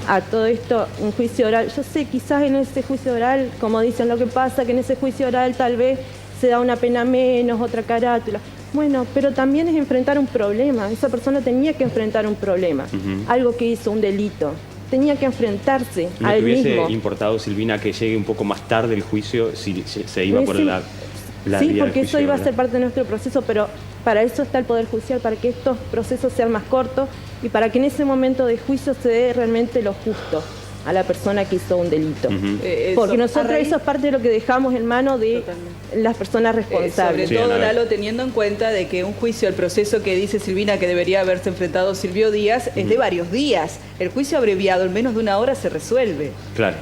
A todo esto, un juicio oral, yo sé, quizás en ese juicio oral, como dicen, lo que pasa que en ese juicio oral tal vez se da una pena menos, otra carátula. Bueno, pero también es enfrentar un problema. Esa persona tenía que enfrentar un problema, algo que hizo, un delito. Tenía que enfrentarse a él mismo. ¿No te hubiese importado, Silvina, que llegue un poco más tarde el juicio si se iba por la sí, vía porque del eso iba a juicio, ser parte de nuestro proceso, pero para eso está el Poder Judicial, para que estos procesos sean más cortos y para que en ese momento de juicio se dé realmente lo justo a la persona que hizo un delito. Porque nosotros eso es parte de lo que dejamos en manos de las personas responsables. Sobre todo, Lalo, teniendo en cuenta de que un juicio, el proceso que dice Silvina que debería haberse enfrentado Silvio Díaz, es de varios días. El juicio abreviado en menos de una hora se resuelve. Claro.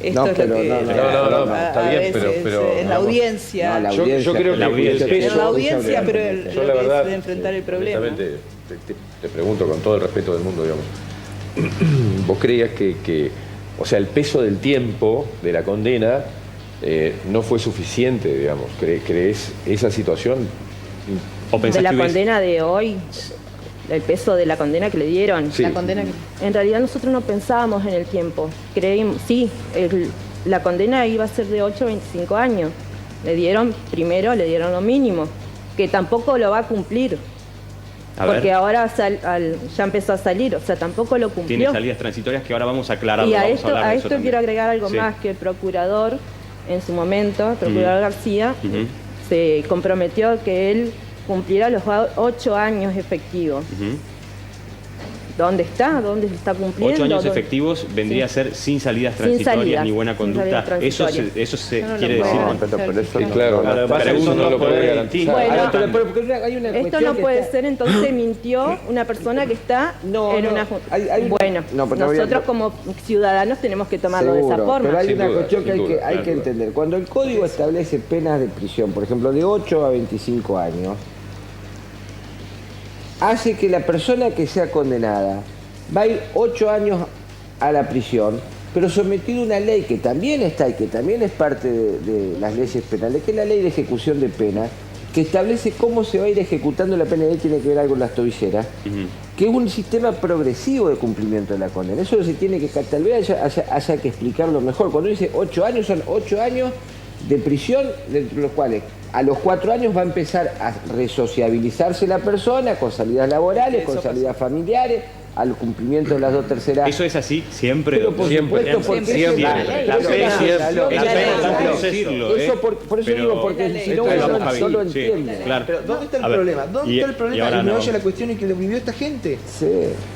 Esto es lo que está bien, pero en la audiencia. Yo creo que en la audiencia, pero de enfrentar el problema. Te pregunto con todo el respeto del mundo, digamos. ¿Vos creías que o sea, el peso del tiempo de la condena no fue suficiente, digamos? ¿Crees esa situación? ¿O de la condena de hoy? El peso de la condena que le dieron. Sí. La condena En realidad nosotros no pensábamos en el tiempo. Creímos, sí, la condena iba a ser de 8 a 25 años. Le dieron lo mínimo, que tampoco lo va a cumplir. Porque ahora ya empezó a salir, o sea, tampoco lo cumplió. Tiene salidas transitorias que ahora vamos a aclarar. Y a esto quiero agregar algo más, que el procurador, en su momento, el procurador García, se comprometió que él cumplirá los 8 años efectivos. ¿Dónde está? ¿Dónde se está cumpliendo? 8 años efectivos vendría a ser sin salidas transitorias ni buena conducta. Eso se quiere decir. Pero eso, claro, no lo puede garantizar. Esto no puede ser, entonces mintió una persona que está en una junta. Bueno, nosotros como ciudadanos tenemos que tomarlo de esa forma. Pero hay una cuestión que hay que entender. Cuando el Código establece penas de prisión, por ejemplo, de 8 a 25 años, hace que la persona que sea condenada va a ir 8 años a la prisión, pero sometido a una ley que también está y que también es parte de las leyes penales, que es la ley de ejecución de pena, que establece cómo se va a ir ejecutando la pena, y ahí tiene que ver algo con las tobilleras, que es un sistema progresivo de cumplimiento de la condena. Eso se tiene que, tal vez haya que explicarlo mejor. Cuando dice 8 años, son 8 años de prisión, dentro de los cuales a los 4 años va a empezar a resociabilizarse la persona con salidas laborales, con salidas familiares, al cumplimiento de las 2/3. ¿Eso es así siempre? Pero por supuesto, porque siempre. Por eso digo, porque si no uno solo entiende. Pero ¿dónde está el problema? ¿Dónde está el problema? Y me oye la cuestión en que lo vivió esta gente. Sí.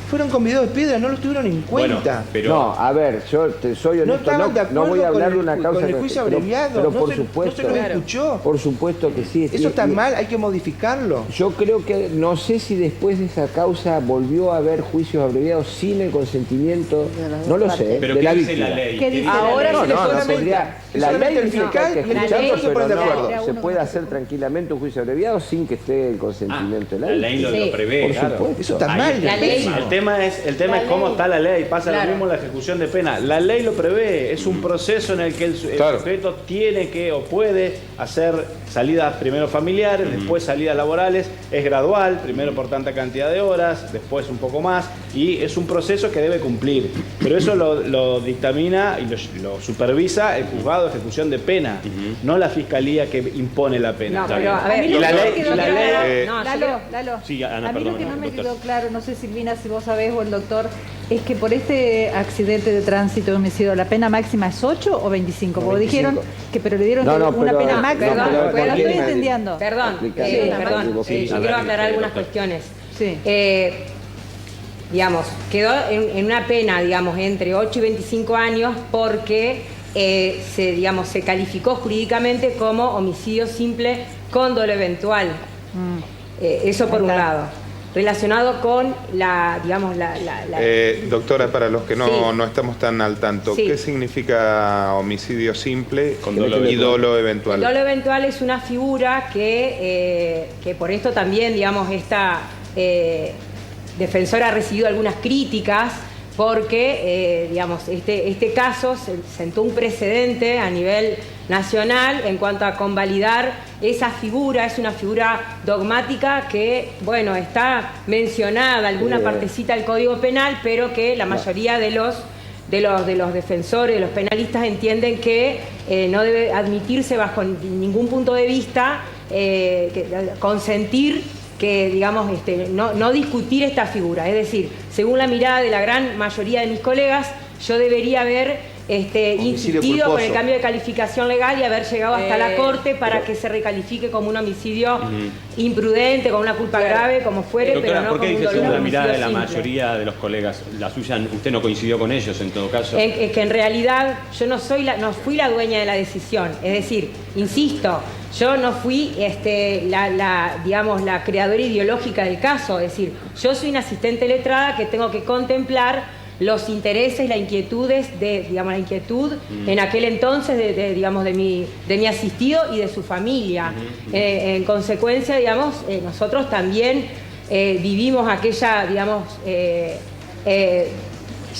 Fueron convidados de piedra, no los tuvieron en cuenta. No, a ver, yo te soy honesto, no voy a hablar de una causa. Con el juicio abreviado, pero por supuesto. No se los escuchó. Por supuesto que sí. Eso está mal, hay que modificarlo. Yo creo que, no sé si después de esa causa volvió a haber juicio juicios abreviados sin el consentimiento, no lo sé, pero de ¿qué la dice víctima. la ley? ¿Qué dice Ahora la ley? la ley el fiscal que y el escuchando, juez se ponen de acuerdo. se puede hacer tranquilamente un juicio abreviado sin que esté el consentimiento de la ley lo prevé, por claro. supuesto. Eso está mal. El tema es cómo está la ley. Pasa lo mismo en la ejecución de pena. La ley lo prevé. Es un proceso en el que el sujeto tiene que o puede hacer salidas primero familiares, después salidas laborales. Es gradual, primero por tanta cantidad de horas, después un poco más. Y es un proceso que debe cumplir. Pero eso lo dictamina y lo supervisa el juzgado de ejecución de pena, no la fiscalía que impone la pena. No, pero a ver, Lalo, Sí, Ana, a mí lo que no me doctor. quedó claro, no sé Silvina si vos sabés o el doctor, es que por este accidente de tránsito de homicidio, ¿la pena máxima es 8 o 25? Porque dijeron que pero le dieron una pena máxima. Pero lo estoy entendiendo. Perdón, yo quiero aclarar algunas cuestiones. Sí. Digamos, quedó en una pena, digamos, entre 8 y 25 años porque se calificó jurídicamente como homicidio simple con dolo eventual. Eso por un lado. Relacionado con doctora, para los que no estamos tan al tanto, Sí. ¿qué significa homicidio simple Con dolo y dolo eventual? El dolo eventual es una figura que por esto también, digamos, esta defensora ha recibido algunas críticas porque, este caso sentó un precedente a nivel nacional en cuanto a convalidar esa figura. Es una figura dogmática que, bueno, está mencionada alguna partecita del Código Penal, pero que la mayoría de los defensores, de los penalistas entienden que no debe admitirse bajo ningún punto de vista consentir que, digamos, no discutir esta figura. Es decir, según la mirada de la gran mayoría de mis colegas, yo debería haber insistido con el cambio de calificación legal y haber llegado hasta la Corte para que se recalifique como un homicidio imprudente, con una culpa grave, como fuere, Doctora, pero no ¿por qué como un dice según la homicidio mirada de la simple? mayoría de los colegas? La suya, usted no coincidió con ellos en todo caso. Es que en realidad yo no fui la dueña de la decisión. Es decir, insisto, yo no fui la creadora ideológica del caso. Es decir, yo soy una asistente letrada que tengo que contemplar los intereses, las inquietudes la inquietud en aquel entonces de mi asistido y de su familia. En consecuencia, nosotros también vivimos aquella,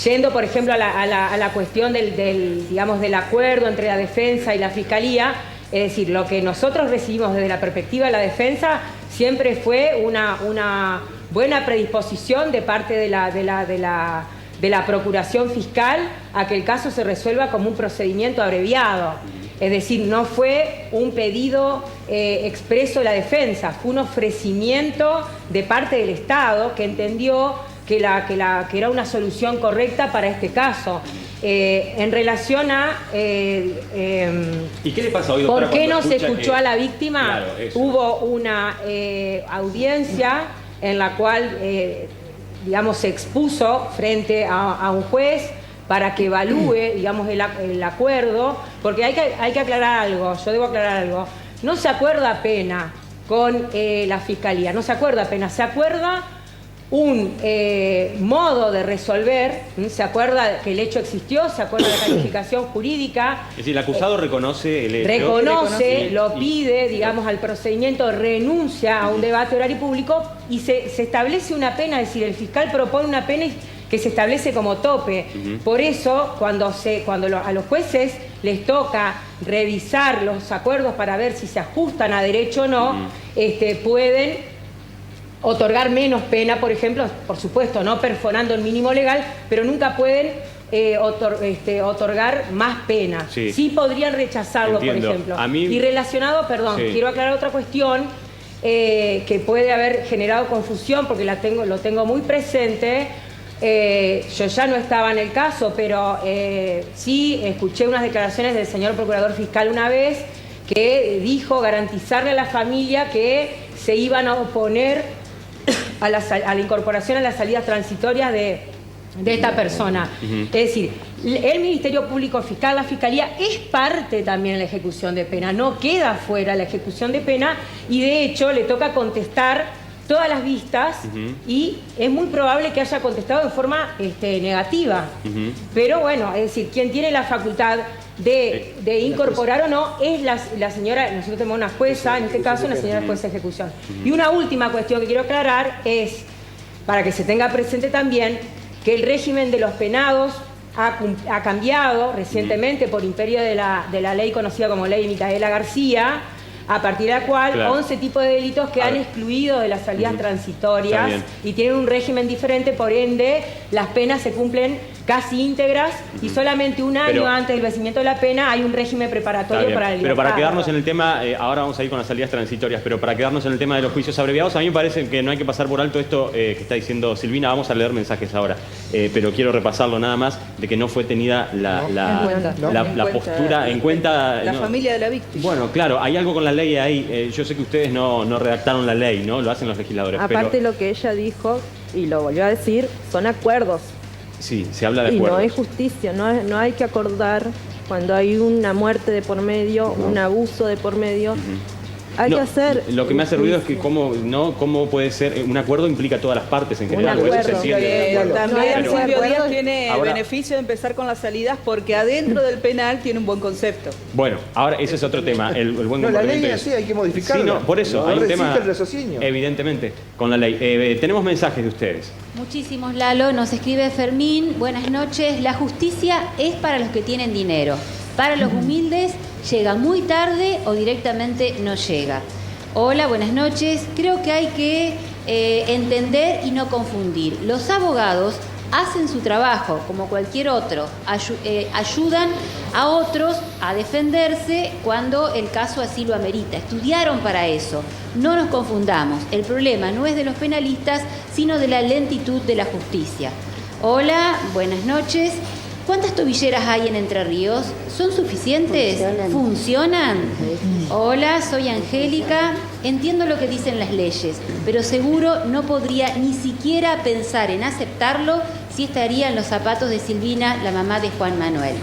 yendo, por ejemplo, a la cuestión del acuerdo entre la defensa y la fiscalía. Es decir, lo que nosotros recibimos desde la perspectiva de la defensa siempre fue una buena predisposición de parte de la Procuración Fiscal a que el caso se resuelva como un procedimiento abreviado. Es decir, no fue un pedido expreso de la defensa, fue un ofrecimiento de parte del Estado que entendió que era una solución correcta para este caso. En relación a ¿y qué le pasa hoy, doctora, por qué no cuando se escucha escuchó a la víctima? Claro, eso. Hubo una audiencia en la cual se expuso frente a un juez para que evalúe, el acuerdo, porque hay que aclarar algo, yo debo aclarar algo. No se acuerda pena con la Fiscalía, no se acuerda pena, se acuerda un modo de resolver, se acuerda que el hecho existió, se acuerda de la calificación jurídica. Es decir, el acusado reconoce el hecho. Reconoce, lo pide, al procedimiento, renuncia a un debate horario público y se establece una pena, es decir, el fiscal propone una pena que se establece como tope. Por eso, cuando a los jueces les toca revisar los acuerdos para ver si se ajustan a derecho o no, pueden otorgar menos pena, por ejemplo, por supuesto, no perforando el mínimo legal, pero nunca pueden otorgar más pena. Sí podrían rechazarlo, Entiendo. por ejemplo. A mí... Y relacionado, quiero aclarar otra cuestión que puede haber generado confusión, porque lo tengo muy presente. Yo ya no estaba en el caso, pero sí escuché unas declaraciones del señor Procurador Fiscal una vez que dijo garantizarle a la familia que se iban a oponer a la incorporación a las salidas transitorias de esta persona. Es decir, el Ministerio Público Fiscal, la Fiscalía, es parte también en la ejecución de pena, no queda fuera la ejecución de pena y de hecho le toca contestar todas las vistas y es muy probable que haya contestado en forma negativa. Pero bueno, es decir, quien tiene la facultad de incorporar o no es la señora, nosotros tenemos una jueza, en este caso una señora jueza de ejecución. Y una última cuestión que quiero aclarar es, para que se tenga presente también, que el régimen de los penados ha cambiado recientemente por imperio de la ley conocida como Ley Micaela García, a partir de la cual 11 tipos de delitos quedan excluidos de las salidas transitorias y tienen un régimen diferente, por ende las penas se cumplen casi íntegras y solamente un año antes del vencimiento de la pena hay un régimen preparatorio para la libertad. Pero para quedarnos en el tema, ahora vamos a ir con las salidas transitorias, pero para quedarnos en el tema de los juicios abreviados, a mí me parece que no hay que pasar por alto esto que está diciendo Silvina. Vamos a leer mensajes ahora, pero quiero repasarlo nada más, de que no fue tenida la postura en cuenta. La familia de la víctima. Bueno, claro, hay algo con la ley ahí. Yo sé que ustedes no redactaron la ley, ¿no? Lo hacen los legisladores. Aparte lo que ella dijo, y lo volvió a decir, son acuerdos. Sí, se habla de acuerdos. Y no hay justicia, no hay que acordar cuando hay una muerte de por medio, un abuso de por medio. Hay que hacer... Lo que me hace ruido es que cómo puede ser... Un acuerdo implica a todas las partes en general. También Silvio Díaz tiene beneficio de empezar con las salidas porque adentro del penal tiene un buen concepto. Bueno, ahora ese es otro tema. El buen la ley es así, hay que modificarla. Sí, no, por eso hay un tema, el raciocinio. Evidentemente, con la ley. Tenemos mensajes de ustedes. Muchísimos, Lalo. Nos escribe Fermín. Buenas noches. La justicia es para los que tienen dinero. Para los humildes llega muy tarde o directamente no llega. Hola, buenas noches. Creo que hay que entender y no confundir. Los abogados hacen su trabajo como cualquier otro. Ayudan a otros a defenderse cuando el caso así lo amerita. Estudiaron para eso. No nos confundamos. El problema no es de los penalistas, sino de la lentitud de la justicia. Hola, buenas noches. ¿Cuántas tobilleras hay en Entre Ríos? ¿Son suficientes? ¿Funcionan? Hola, soy Angélica. Entiendo lo que dicen las leyes, pero seguro no podría ni siquiera pensar en aceptarlo si estaría en los zapatos de Silvina, la mamá de Juan Manuel.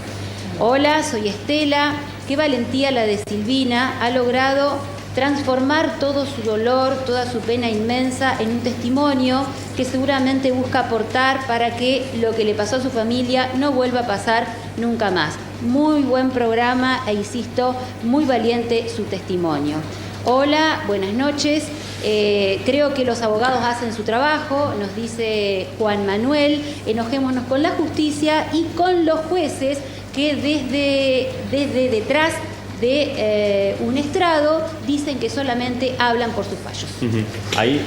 Hola, soy Estela. Qué valentía la de Silvina. Ha logrado transformar todo su dolor, toda su pena inmensa en un testimonio que seguramente busca aportar para que lo que le pasó a su familia no vuelva a pasar nunca más. Muy buen programa e insisto, muy valiente su testimonio. Hola, buenas noches. Creo que los abogados hacen su trabajo, nos dice Juan Manuel. Enojémonos con la justicia y con los jueces que desde detrás de un estrado dicen que solamente hablan por sus fallos. Ahí,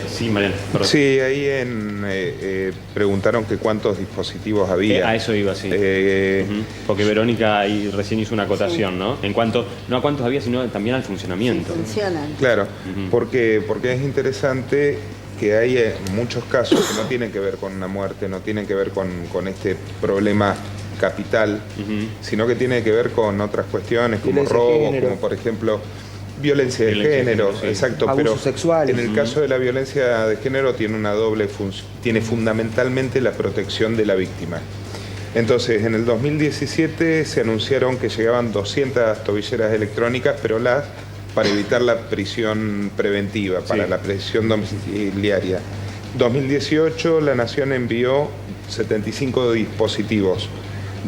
sí, Mariana. Perdón. Sí, ahí preguntaron que cuántos dispositivos había. A eso iba, sí. Porque Verónica ahí recién hizo una acotación, ¿no? En cuanto, no a cuántos había, sino también al funcionamiento. Sí, funcionan. Claro, porque es interesante que hay muchos casos que no tienen que ver con una muerte, no tienen que ver con este problema capital, sino que tiene que ver con otras cuestiones como robos, como por ejemplo violencia de género, sí. Exacto, abusos pero sexuales. En el caso de la violencia de género tiene una doble función, tiene fundamentalmente la protección de la víctima. Entonces, en el 2017 se anunciaron que llegaban 200 tobilleras electrónicas, pero para evitar la prisión preventiva, para la prisión domiciliaria. 2018 la Nación envió 75 dispositivos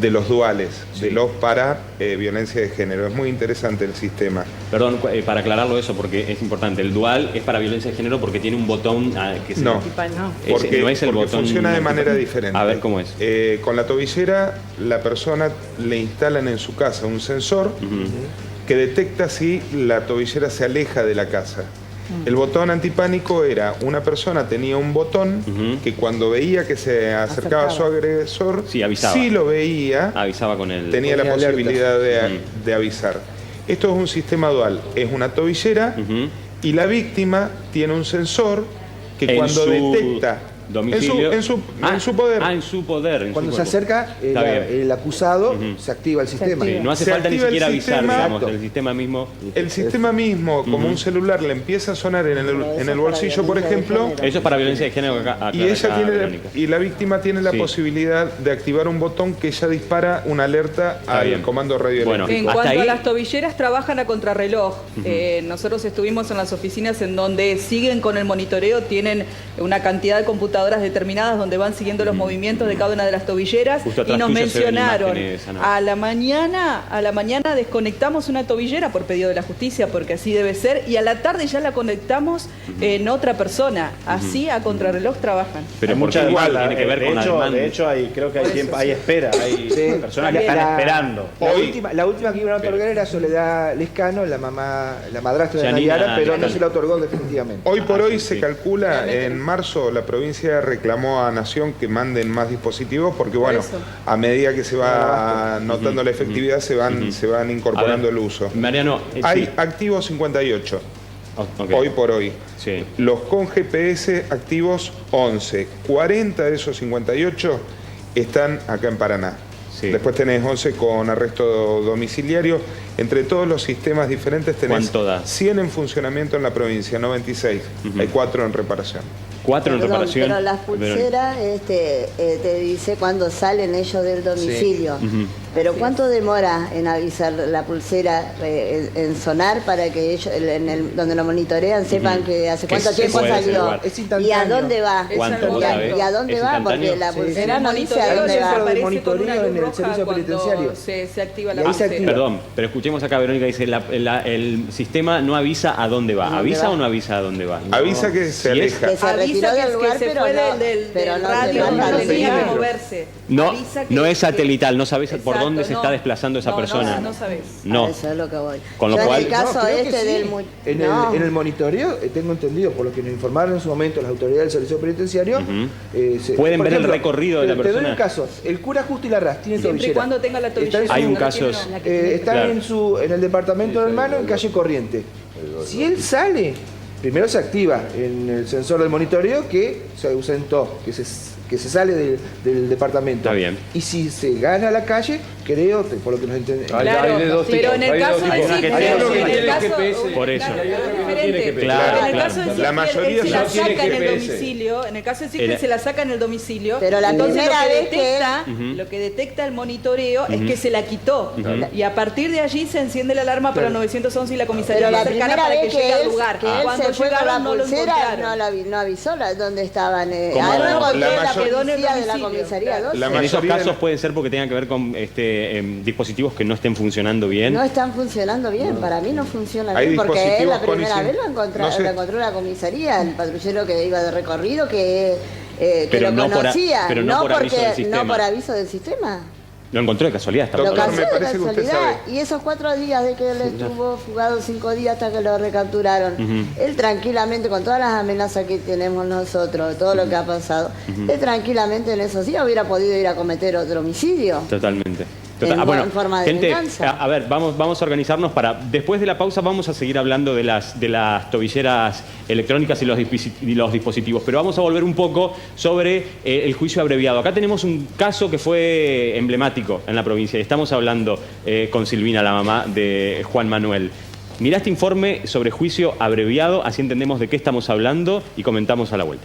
de los duales, de los para violencia de género. Es muy interesante el sistema. Perdón, para aclararlo eso, porque es importante. El dual es para violencia de género porque tiene un botón que se... No, porque botón funciona de manera diferente. A ver cómo es. Con la tobillera, la persona le instalan en su casa un sensor que detecta si la tobillera se aleja de la casa. El botón antipánico era, una persona tenía un botón que cuando veía que se acercaba a su agresor, avisaba. Si lo veía, avisaba con él. Tenía la posibilidad de avisar. Esto es un sistema dual, es una tobillera y la víctima tiene un sensor que cuando detecta Domicilio. En su poder. En su poder. Cuando se acerca el acusado, se activa el sistema. Sí, no hace falta ni siquiera avisar, digamos, el sistema mismo. El sistema mismo, como un celular, le empieza a sonar en el bolsillo, por ejemplo. Eso es para violencia de género. Y la víctima tiene la posibilidad de activar un botón que ya dispara una alerta al comando radioeléctrico. En cuanto a las tobilleras, trabajan a contrarreloj. Nosotros estuvimos en las oficinas en donde siguen con el monitoreo, tienen una cantidad de computadoras determinadas donde van siguiendo los movimientos de cada una de las tobilleras, y nos mencionaron a la mañana desconectamos una tobillera por pedido de la justicia, porque así debe ser, y a la tarde ya la conectamos en otra persona. Así a contrarreloj trabajan. Pero mucha igual tiene que ver con la demanda. De hecho, creo que hay tiempo, hay espera, hay personas que están esperando. La última que iban a otorgar era Soledad Lescano, la madrastra de Nayara, pero no se la otorgó definitivamente. Hoy por hoy se calcula, en marzo la provincia reclamó a Nación que manden más dispositivos, porque bueno, a medida que se va notando la efectividad se van incorporando el uso. Mariano, hay activos 58. Hoy por hoy. Sí. Los con GPS activos 11. 40 de esos 58 están acá en Paraná. Sí. Después tenés 11 con arresto domiciliario. Entre todos los sistemas diferentes tenés 100 en funcionamiento en la provincia, 96. Hay 4 en reparación. 4 en reparación. Pero las pulseras te dice cuando salen ellos del domicilio. Sí. Pero ¿cuánto demora en avisar la pulsera en sonar para que ellos, donde lo monitorean, sepan que hace cuánto tiempo salió? ¿Y a dónde va? ¿Y a dónde va? Porque la pulsera no dice a dónde va. De monitoreo en el servicio penitenciario. Se activa la pulsera. Perdón, pero escuchemos acá, Verónica dice, el sistema no avisa a dónde va. ¿Avisa o no avisa a dónde va? Avisa que se aleja. Que se retiró del lugar, pero no radio, no tenía que moverse. No es satelital, no sabes por dónde se está desplazando esa persona. No sabes. No. Eso es lo que voy. Con lo cual, en el caso en el monitoreo, tengo entendido, por lo que nos informaron en su momento las autoridades del servicio penitenciario, pueden ver el recorrido de la persona. Te doy un caso, el cura Justo y Larraz tiene tobillera. Siempre y cuando tenga la tobillera. Hay un caso. Está en el departamento del hermano, en calle Corriente. Si él sale, primero se activa en el sensor del monitoreo que se ausentó, que se sale del departamento. Está bien. Y si se gana la calle, creo, por lo que nos entendemos. Claro, pero en el caso de por eso. Claro, en el caso de la mayoría se la saca en el domicilio, en el caso de que se la saca en el domicilio, pero la primera vez lo que detecta el monitoreo es que se la quitó. Y a partir de allí se enciende la alarma para 911 y la comisaría más cercana para que llegue al lugar. Cuando se fue con la pulsera, no avisó dónde estaban. En esos casos pueden ser porque tengan que ver con dispositivos que no estén funcionando bien. No están funcionando bien, para mí no funciona bien, porque él la primera vez lo encontró la comisaría, el patrullero que iba de recorrido, que lo conocía, no por aviso del sistema. Lo encontró de casualidad. Lo encontró de casualidad. Y esos 4 días de que él estuvo fugado, 5 días hasta que lo recapturaron, él tranquilamente, con todas las amenazas que tenemos nosotros, todo lo que ha pasado, él tranquilamente en esos días hubiera podido ir a cometer otro homicidio. Totalmente. En forma de gente, venganza. a ver, vamos a organizarnos para... Después de la pausa vamos a seguir hablando de las tobilleras electrónicas y los dispositivos, pero vamos a volver un poco sobre el juicio abreviado. Acá tenemos un caso que fue emblemático en la provincia y estamos hablando con Silvina, la mamá de Juan Manuel. Mirá este informe sobre juicio abreviado, así entendemos de qué estamos hablando y comentamos a la vuelta.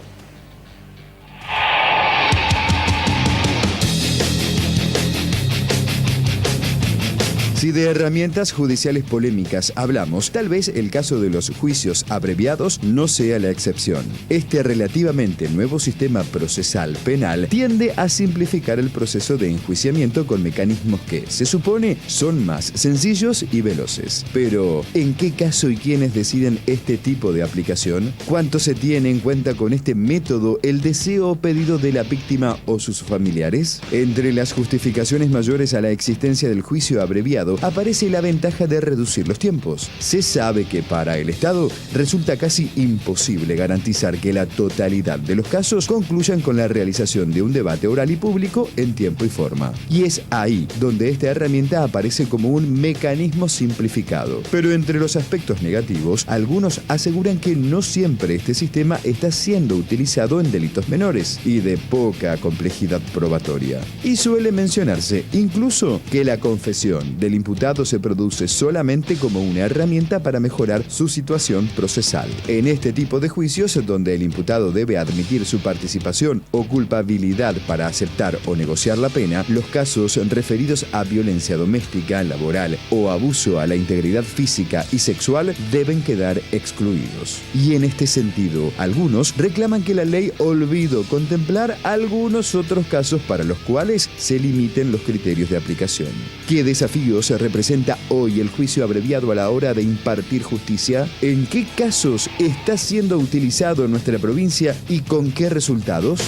Si de herramientas judiciales polémicas hablamos, tal vez el caso de los juicios abreviados no sea la excepción. Este relativamente nuevo sistema procesal penal tiende a simplificar el proceso de enjuiciamiento con mecanismos que, se supone, son más sencillos y veloces. Pero, ¿en qué caso y quiénes deciden este tipo de aplicación? ¿Cuánto se tiene en cuenta con este método el deseo o pedido de la víctima o sus familiares? Entre las justificaciones mayores a la existencia del juicio abreviado abreviado, aparece la ventaja de reducir los tiempos. Se sabe que para el Estado resulta casi imposible garantizar que la totalidad de los casos concluyan con la realización de un debate oral y público en tiempo y forma. Y es ahí donde esta herramienta aparece como un mecanismo simplificado. Pero entre los aspectos negativos, algunos aseguran que no siempre este sistema está siendo utilizado en delitos menores y de poca complejidad probatoria. Y suele mencionarse incluso que la confesión del imputado se produce solamente como una herramienta para mejorar su situación procesal. En este tipo de juicios, donde el imputado debe admitir su participación o culpabilidad para aceptar o negociar la pena, los casos referidos a violencia doméstica, laboral o abuso a la integridad física y sexual deben quedar excluidos. Y en este sentido, algunos reclaman que la ley olvidó contemplar algunos otros casos para los cuales se limiten los criterios de aplicación. ¿Qué desafíos representa hoy el juicio abreviado a la hora de impartir justicia? ¿En qué casos está siendo utilizado en nuestra provincia y con qué resultados?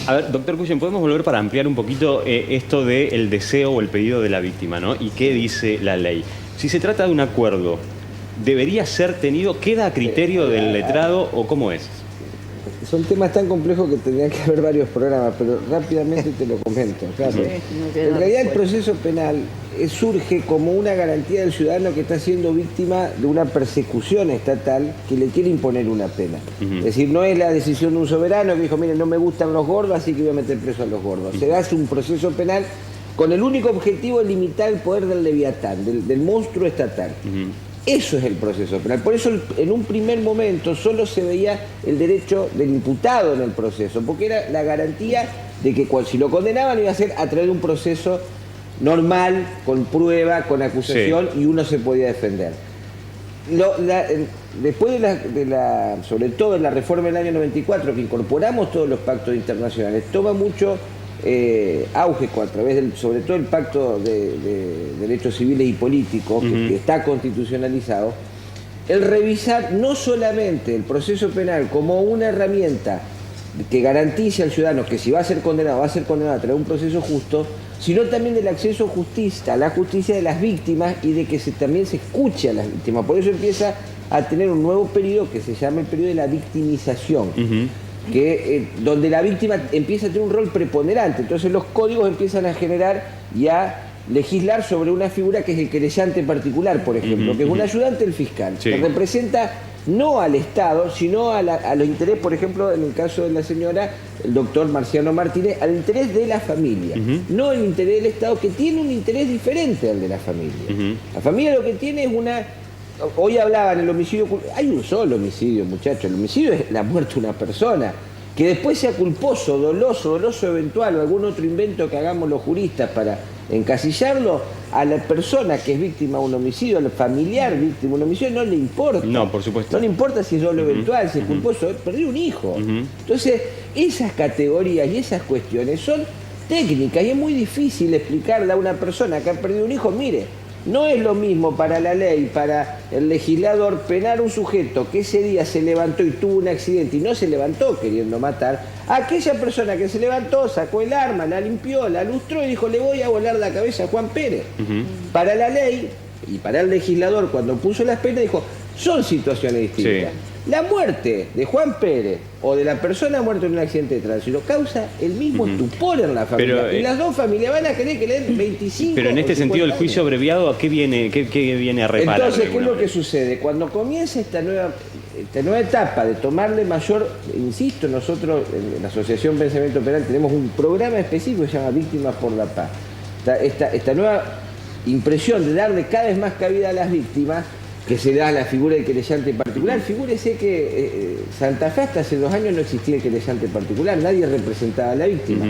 A ver, doctor Cuyen, ¿podemos volver para ampliar un poquito esto del deseo o el pedido de la víctima, ¿no? ¿Y qué dice la ley? Si se trata de un acuerdo, ¿debería ser tenido? ¿Queda a criterio del letrado o cómo es? Son temas tan complejos que tendrían que haber varios programas, pero rápidamente te lo comento. Claro. En realidad el proceso penal surge como una garantía del ciudadano que está siendo víctima de una persecución estatal que le quiere imponer una pena. Es decir, no es la decisión de un soberano que dijo, mire, no me gustan los gordos, así que voy a meter preso a los gordos. Se hace un proceso penal con el único objetivo de limitar el poder del leviatán, del monstruo estatal. Eso es el proceso penal. Por eso en un primer momento solo se veía el derecho del imputado en el proceso, porque era la garantía de que si lo condenaban iba a ser a través de un proceso normal, con prueba, con acusación, y uno se podía defender. Después sobre todo en la reforma del año 94, que incorporamos todos los pactos internacionales, toma mucho auge a través sobre todo el pacto de derechos civiles y políticos, que está constitucionalizado, el revisar no solamente el proceso penal como una herramienta que garantice al ciudadano que si va a ser condenado a través de un proceso justo, sino también del acceso a la justicia de las víctimas y de que también se escuche a las víctimas. Por eso empieza a tener un nuevo periodo que se llama el periodo de la victimización. Donde la víctima empieza a tener un rol preponderante. Entonces los códigos empiezan a generar y a legislar sobre una figura que es el querellante particular, por ejemplo, que es un ayudante del fiscal, que representa no al Estado, sino a los intereses, por ejemplo, en el caso de la señora, el doctor Marciano Martínez, al interés de la familia, no el interés del Estado, que tiene un interés diferente al de la familia. La familia lo que tiene es una... Hoy hablaban del homicidio, hay un solo homicidio, muchachos, el homicidio es la muerte de una persona, que después sea culposo, doloso eventual o algún otro invento que hagamos los juristas para encasillarlo, a la persona que es víctima de un homicidio, al familiar víctima de un homicidio, no le importa. No, por supuesto. No le importa si es dolo eventual, si es culposo, perdió un hijo. Entonces, esas categorías y esas cuestiones son técnicas y es muy difícil explicarle a una persona que ha perdido un hijo, mire, no es lo mismo para la ley, para el legislador, penar a un sujeto que ese día se levantó y tuvo un accidente y no se levantó queriendo matar, a aquella persona que se levantó, sacó el arma, la limpió, la lustró y dijo, le voy a volar la cabeza a Juan Pérez. Para la ley y para el legislador, cuando puso las penas, dijo, son situaciones distintas. La muerte de Juan Pérez o de la persona muerta en un accidente de tránsito causa el mismo estupor en la familia. Pero, y las dos familias van a querer que le den 25. Pero en este sentido, el juicio abreviado, ¿a qué viene a reparar? Entonces, ¿qué es lo que sucede? Cuando comienza esta nueva etapa de tomarle mayor, insisto, nosotros en la Asociación Pensamiento Penal tenemos un programa específico que se llama Víctimas por la Paz. Esta nueva impresión de darle cada vez más cabida a las víctimas, que se da a la figura del querellante particular. Figúrese que Santa Fe hasta hace 2 años no existía el querellante particular, nadie representaba a la víctima.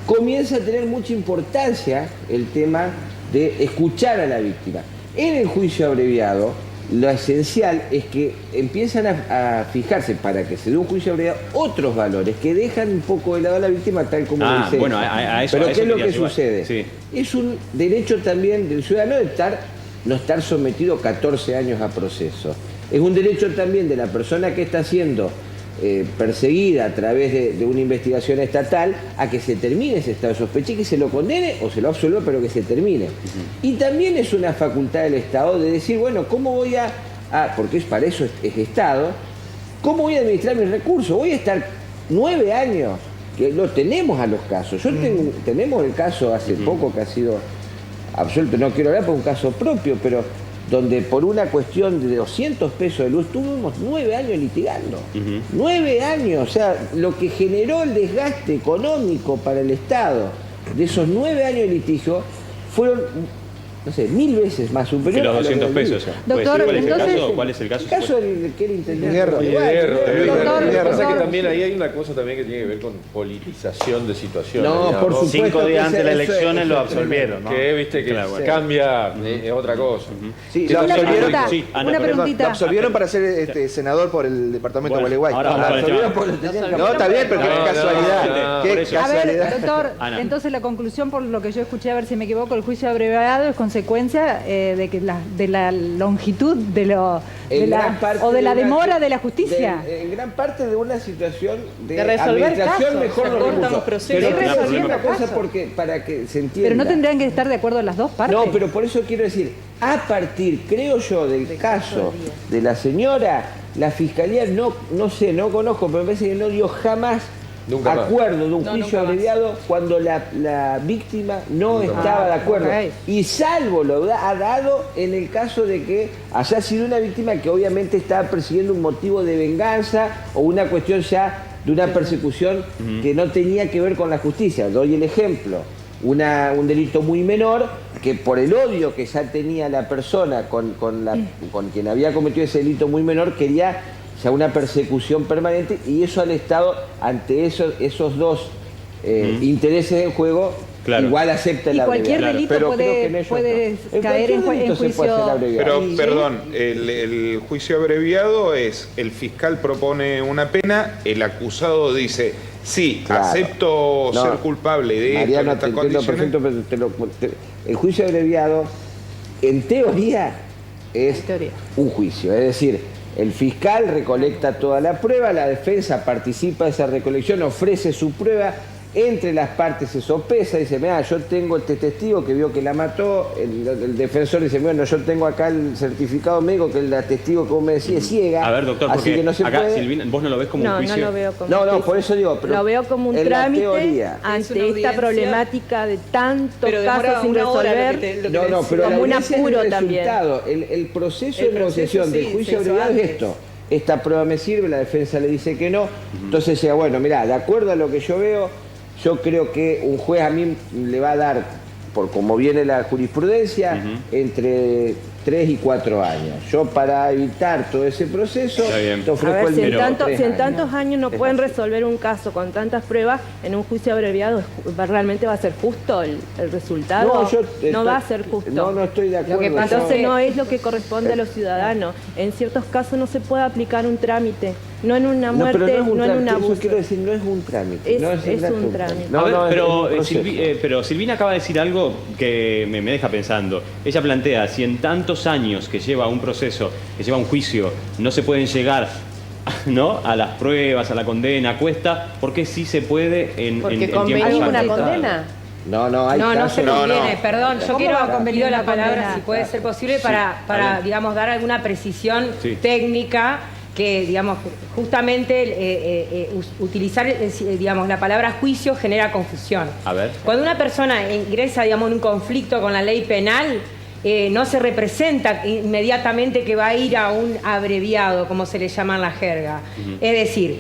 Comienza a tener mucha importancia el tema de escuchar a la víctima. En el juicio abreviado, lo esencial es que empiezan a fijarse, para que se dé un juicio abreviado, otros valores que dejan un poco de lado a la víctima, tal como dice. Bueno, a eso. Pero ¿qué es lo que sucede? Sí. Es un derecho también del ciudadano de no estar sometido 14 años a proceso. Es un derecho también de la persona que está siendo perseguida a través de una investigación estatal a que se termine ese estado de sospecha y que se lo condene o se lo absuelva, pero que se termine. Y también es una facultad del Estado de decir, bueno, ¿cómo voy porque para eso es Estado, ¿cómo voy a administrar mis recursos? Voy a estar 9 años, que lo tenemos a los casos. Tenemos el caso hace poco que ha sido absuelto, no quiero hablar por un caso propio, pero donde por una cuestión de 200 pesos de luz tuvimos 9 años litigando. 9 años, o sea, lo que generó el desgaste económico para el Estado de esos 9 años de litigio fueron, no sé, 1000 veces más superior que los 200 pesos. Doctor, ¿cuál es el caso? El caso del que era intendente. Pasa que también ahí hay una cosa también que tiene que ver con politización de situaciones. No, por supuesto. 5 días antes de las elecciones lo absolvieron, ¿no? Que viste que cambia, es otra cosa. Sí, una una preguntita. Lo absolvieron para ser senador por el departamento de Gualeguay. No, está bien, pero qué casualidad. Qué A ver, casualidad. doctor, entonces la conclusión, por lo que yo escuché, a ver si me equivoco, el juicio abreviado es consecuencia de la longitud de la demora de la justicia. En gran parte de una situación de resolver administración casos. mejor los recursos. Pero una cosa para que se entienda. Pero no tendrían que estar de acuerdo las dos partes. No, pero por eso quiero decir, a partir, creo yo, del caso de la señora, la Fiscalía no conozco, pero me parece que no dio jamás acuerdo de un juicio abreviado cuando la víctima no estaba de acuerdo. Y salvo lo ha dado en el caso de que haya sido una víctima que obviamente estaba persiguiendo un motivo de venganza o una cuestión ya de una persecución que no tenía que ver con la justicia. Doy el ejemplo. Un delito muy menor que por el odio que ya tenía la persona con quien había cometido ese delito muy menor quería ya una persecución permanente, y eso al Estado, ante esos dos intereses en juego, igual acepta el abreviado. Y cualquier delito puede caer en juicio. Pero, perdón, el juicio abreviado es, el fiscal propone una pena, el acusado dice, sí, acepto ser culpable de Mariano, esto, te entiendo perfecto, pero el juicio abreviado, en teoría, es un juicio. Es decir, el fiscal recolecta toda la prueba, la defensa participa de esa recolección, ofrece su prueba, entre las partes se sopesa, dice, mira, yo tengo este testigo que vio que la mató, el defensor dice, bueno, yo tengo acá el certificado médico que el testigo que vos me decís es ciega. A ver, doctor, así que no se acá, puede. Silvina, ¿vos no lo ves como un juicio? No lo veo como No, por eso digo, pero lo veo como un trámite ante esta problemática de tantos casos sin resolver, pero como un apuro también. El proceso de negociación del juicio abreviado es esto. Esta prueba me sirve, la defensa le dice que no, entonces decía, bueno, mirá, de acuerdo a lo que yo veo, yo creo que un juez a mí le va a dar, por como viene la jurisprudencia, entre 3 y 4 años. Yo, para evitar todo ese proceso, te ofrezco si en tantos años no pueden resolver un caso con tantas pruebas, en un juicio abreviado, ¿realmente va a ser justo el resultado? No va a ser justo. No estoy de acuerdo. Entonces no es lo que corresponde a los ciudadanos. En ciertos casos no se puede aplicar un trámite. No en una muerte, no en un abuso. Eso quiero decir, no es un trámite. Es un trámite. Pero Silvina acaba de decir algo que me deja pensando. Ella plantea, si en tantos años que lleva un proceso, que lleva un juicio, no se pueden llegar, ¿no?, a las pruebas, a la condena, cuesta, ¿por qué sí se puede en tiempo? ¿Hay una condena? No se conviene, perdón, yo quiero la palabra, si puede ser posible, para digamos, dar alguna precisión técnica, que, digamos, justamente utilizar, digamos, la palabra juicio genera confusión. A ver. Cuando una persona ingresa, digamos, en un conflicto con la ley penal, no se representa inmediatamente que va a ir a un abreviado, como se le llama en la jerga. Es decir,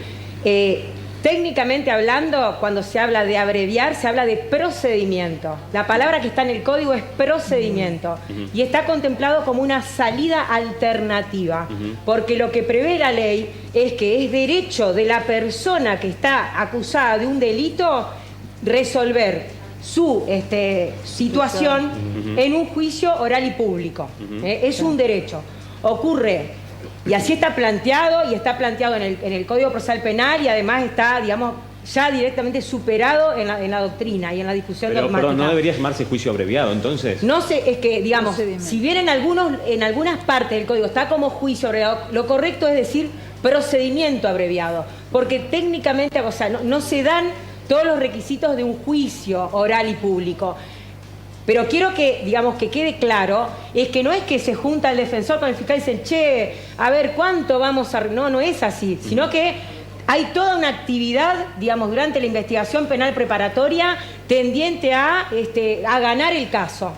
técnicamente hablando, cuando se habla de abreviar, se habla de procedimiento. La palabra que está en el código es procedimiento y está contemplado como una salida alternativa, porque lo que prevé la ley es que es derecho de la persona que está acusada de un delito resolver su situación en un juicio oral y público. Es un derecho. Ocurre. Y así está planteado, en el Código Procesal Penal, y además está, digamos, ya directamente superado en la doctrina y en la discusión dogmática. Pero no debería llamarse juicio abreviado, entonces. No sé, es que, digamos, si bien en algunas partes del código está como juicio abreviado, lo correcto es decir procedimiento abreviado, porque técnicamente, o sea, no se dan todos los requisitos de un juicio oral y público. Pero quiero que, digamos, que quede claro, es que no es que se junta el defensor con el fiscal y dicen, che, a ver, ¿cuánto vamos a...? No es así, sino que hay toda una actividad, digamos, durante la investigación penal preparatoria tendiente a ganar el caso,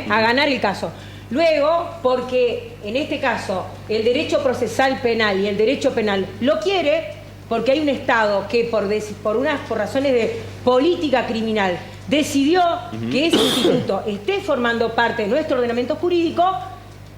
a ganar el caso. Luego, porque en este caso el derecho procesal penal y el derecho penal lo quiere, porque hay un Estado que por razones de política criminal decidió que ese instituto esté formando parte de nuestro ordenamiento jurídico,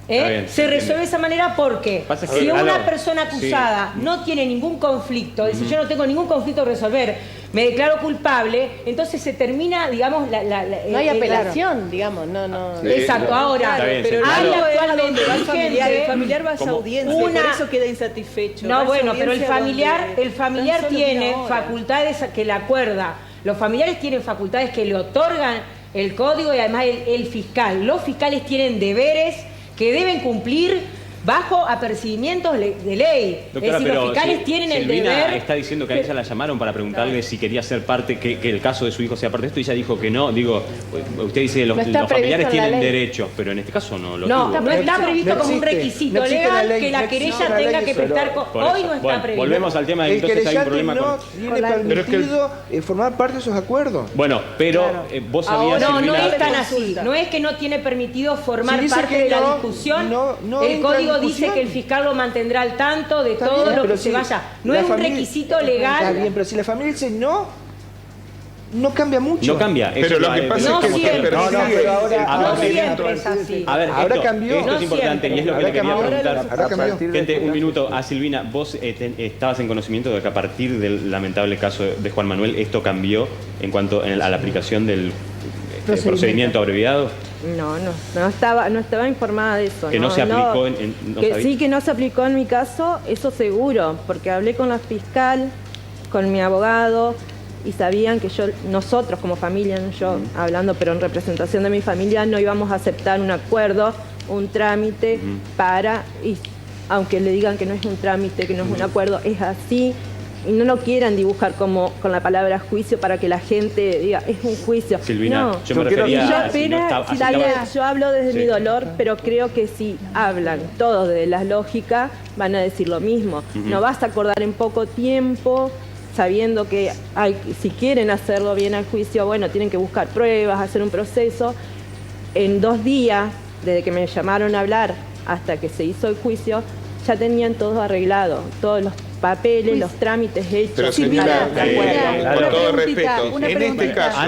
se resuelve de esa manera porque si una persona acusada no tiene ningún conflicto, dice yo no tengo ningún conflicto a resolver, me declaro culpable, entonces se termina, digamos, no hay apelación, digamos, no. Exacto, ahora, pero hay actualmente el familiar va a esa audiencia, por eso queda insatisfecho. No, bueno, pero el familiar tiene facultades que le acuerda. Los familiares tienen facultades que le otorgan el código y además el fiscal. Los fiscales tienen deberes que deben cumplir bajo apercibimientos de ley. Doctora, es decir, los fiscales tienen el deber... está diciendo que a ella la llamaron para preguntarle si quería ser parte, que el caso de su hijo sea parte de esto, y ella dijo que no. Digo, usted dice los familiares tienen derechos, pero en este caso no lo tuvo. No está previsto como un requisito legal que la querella tenga que prestar... Hoy no está previsto. Volvemos al tema de que entonces hay un problema no tiene permitido formar parte de esos acuerdos. Bueno, pero vos sabías... No es tan así. No es que no tiene permitido formar parte de la discusión. El código dice que el fiscal lo mantendrá al tanto de todo lo que se vaya. No es un requisito legal. Está bien, pero si la familia dice no cambia mucho. No cambia. Pero lo que pasa es que siempre. no siempre es así. A ver, ahora cambió. Esto es importante y es lo que le quería preguntar. Ahora cambió. Gente, un minuto. A Silvina, vos estabas en conocimiento de que a partir del lamentable caso de Juan Manuel, esto cambió en cuanto a la aplicación del procedimiento abreviado. No estaba informada de eso. Que no se aplicó sí, que no se aplicó en mi caso, eso seguro, porque hablé con la fiscal, con mi abogado, y sabían que nosotros como familia, no yo hablando, pero en representación de mi familia, no íbamos a aceptar un acuerdo, un trámite aunque le digan que no es un trámite, que no es un acuerdo, es así. Y no lo quieran dibujar como con la palabra juicio para que la gente diga, es un juicio. Silvina, yo me refería yo hablo desde mi dolor, pero creo que si hablan todos de la lógica, van a decir lo mismo. No vas a acordar en poco tiempo, sabiendo que si quieren hacerlo bien al juicio, bueno, tienen que buscar pruebas, hacer un proceso. En 2 días, desde que me llamaron a hablar hasta que se hizo el juicio, ya tenían todo arreglado, todos los papeles, los trámites hechos. Pero Silvina, con todo respeto, en este caso...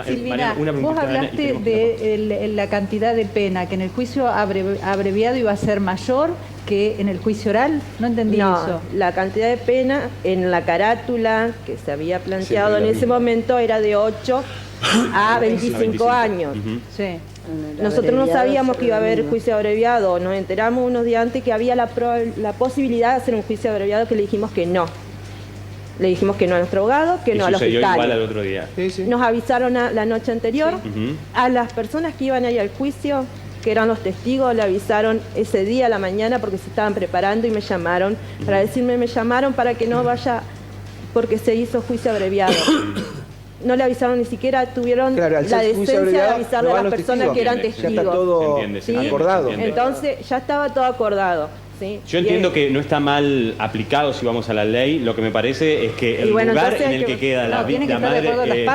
Silvina, vos hablaste de la cantidad de pena, que en el juicio abreviado iba a ser mayor que en el juicio oral. No entendí eso. La cantidad de pena en la carátula que se había planteado en ese momento era de 8 a 25 años. Sí. Nosotros no sabíamos que iba a haber juicio abreviado, nos enteramos unos días antes que había la posibilidad de hacer un juicio abreviado, que le dijimos que no. Le dijimos que no a nuestro abogado, que no a los fiscales. Igual al otro día. Nos avisaron la noche anterior. A las personas que iban ahí al juicio, que eran los testigos, le avisaron ese día a la mañana porque se estaban preparando y me llamaron para decirme, me llamaron para que no vaya porque se hizo juicio abreviado. No le avisaron ni siquiera, tuvieron la decencia de avisarle a las personas que eran testigos. Ya está todo acordado. Entonces ya estaba todo acordado. ¿sí? Yo entiendo que no está mal aplicado si vamos a la ley, lo que me parece es que el lugar en el que queda la madre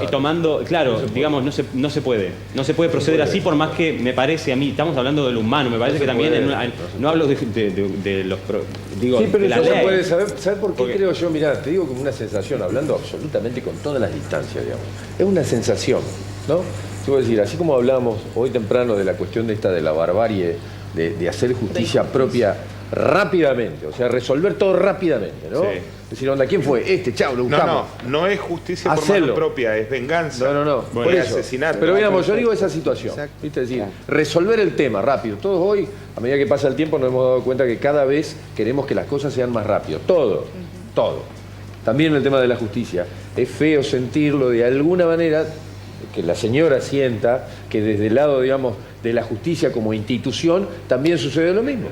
tomando, digamos, no se puede proceder así, por más que me parece a mí, estamos hablando de lo humano, me parece que también no hablo de los digo, sí, pero de la ley. Puede saber por qué creo yo, mirá, te digo como una sensación, hablando absolutamente con todas las distancias, digamos. Es una sensación, ¿no? Te voy a decir, así como hablábamos hoy temprano de la cuestión de la barbarie, de hacer justicia propia rápidamente, o sea, resolver todo rápidamente, ¿no? Sí. Decir, onda, ¿quién fue? Chao, lo buscamos. No es justicia por mano propia, es venganza. No. Por eso. Asesinato. Pero digamos, yo digo esa situación, ¿viste? Es decir, resolver el tema rápido. Todos hoy, a medida que pasa el tiempo, nos hemos dado cuenta que cada vez queremos que las cosas sean más rápido. Todo. también el tema de la justicia. Es feo sentirlo de alguna manera, que la señora sienta que desde el lado, digamos, de la justicia como institución también sucede lo mismo.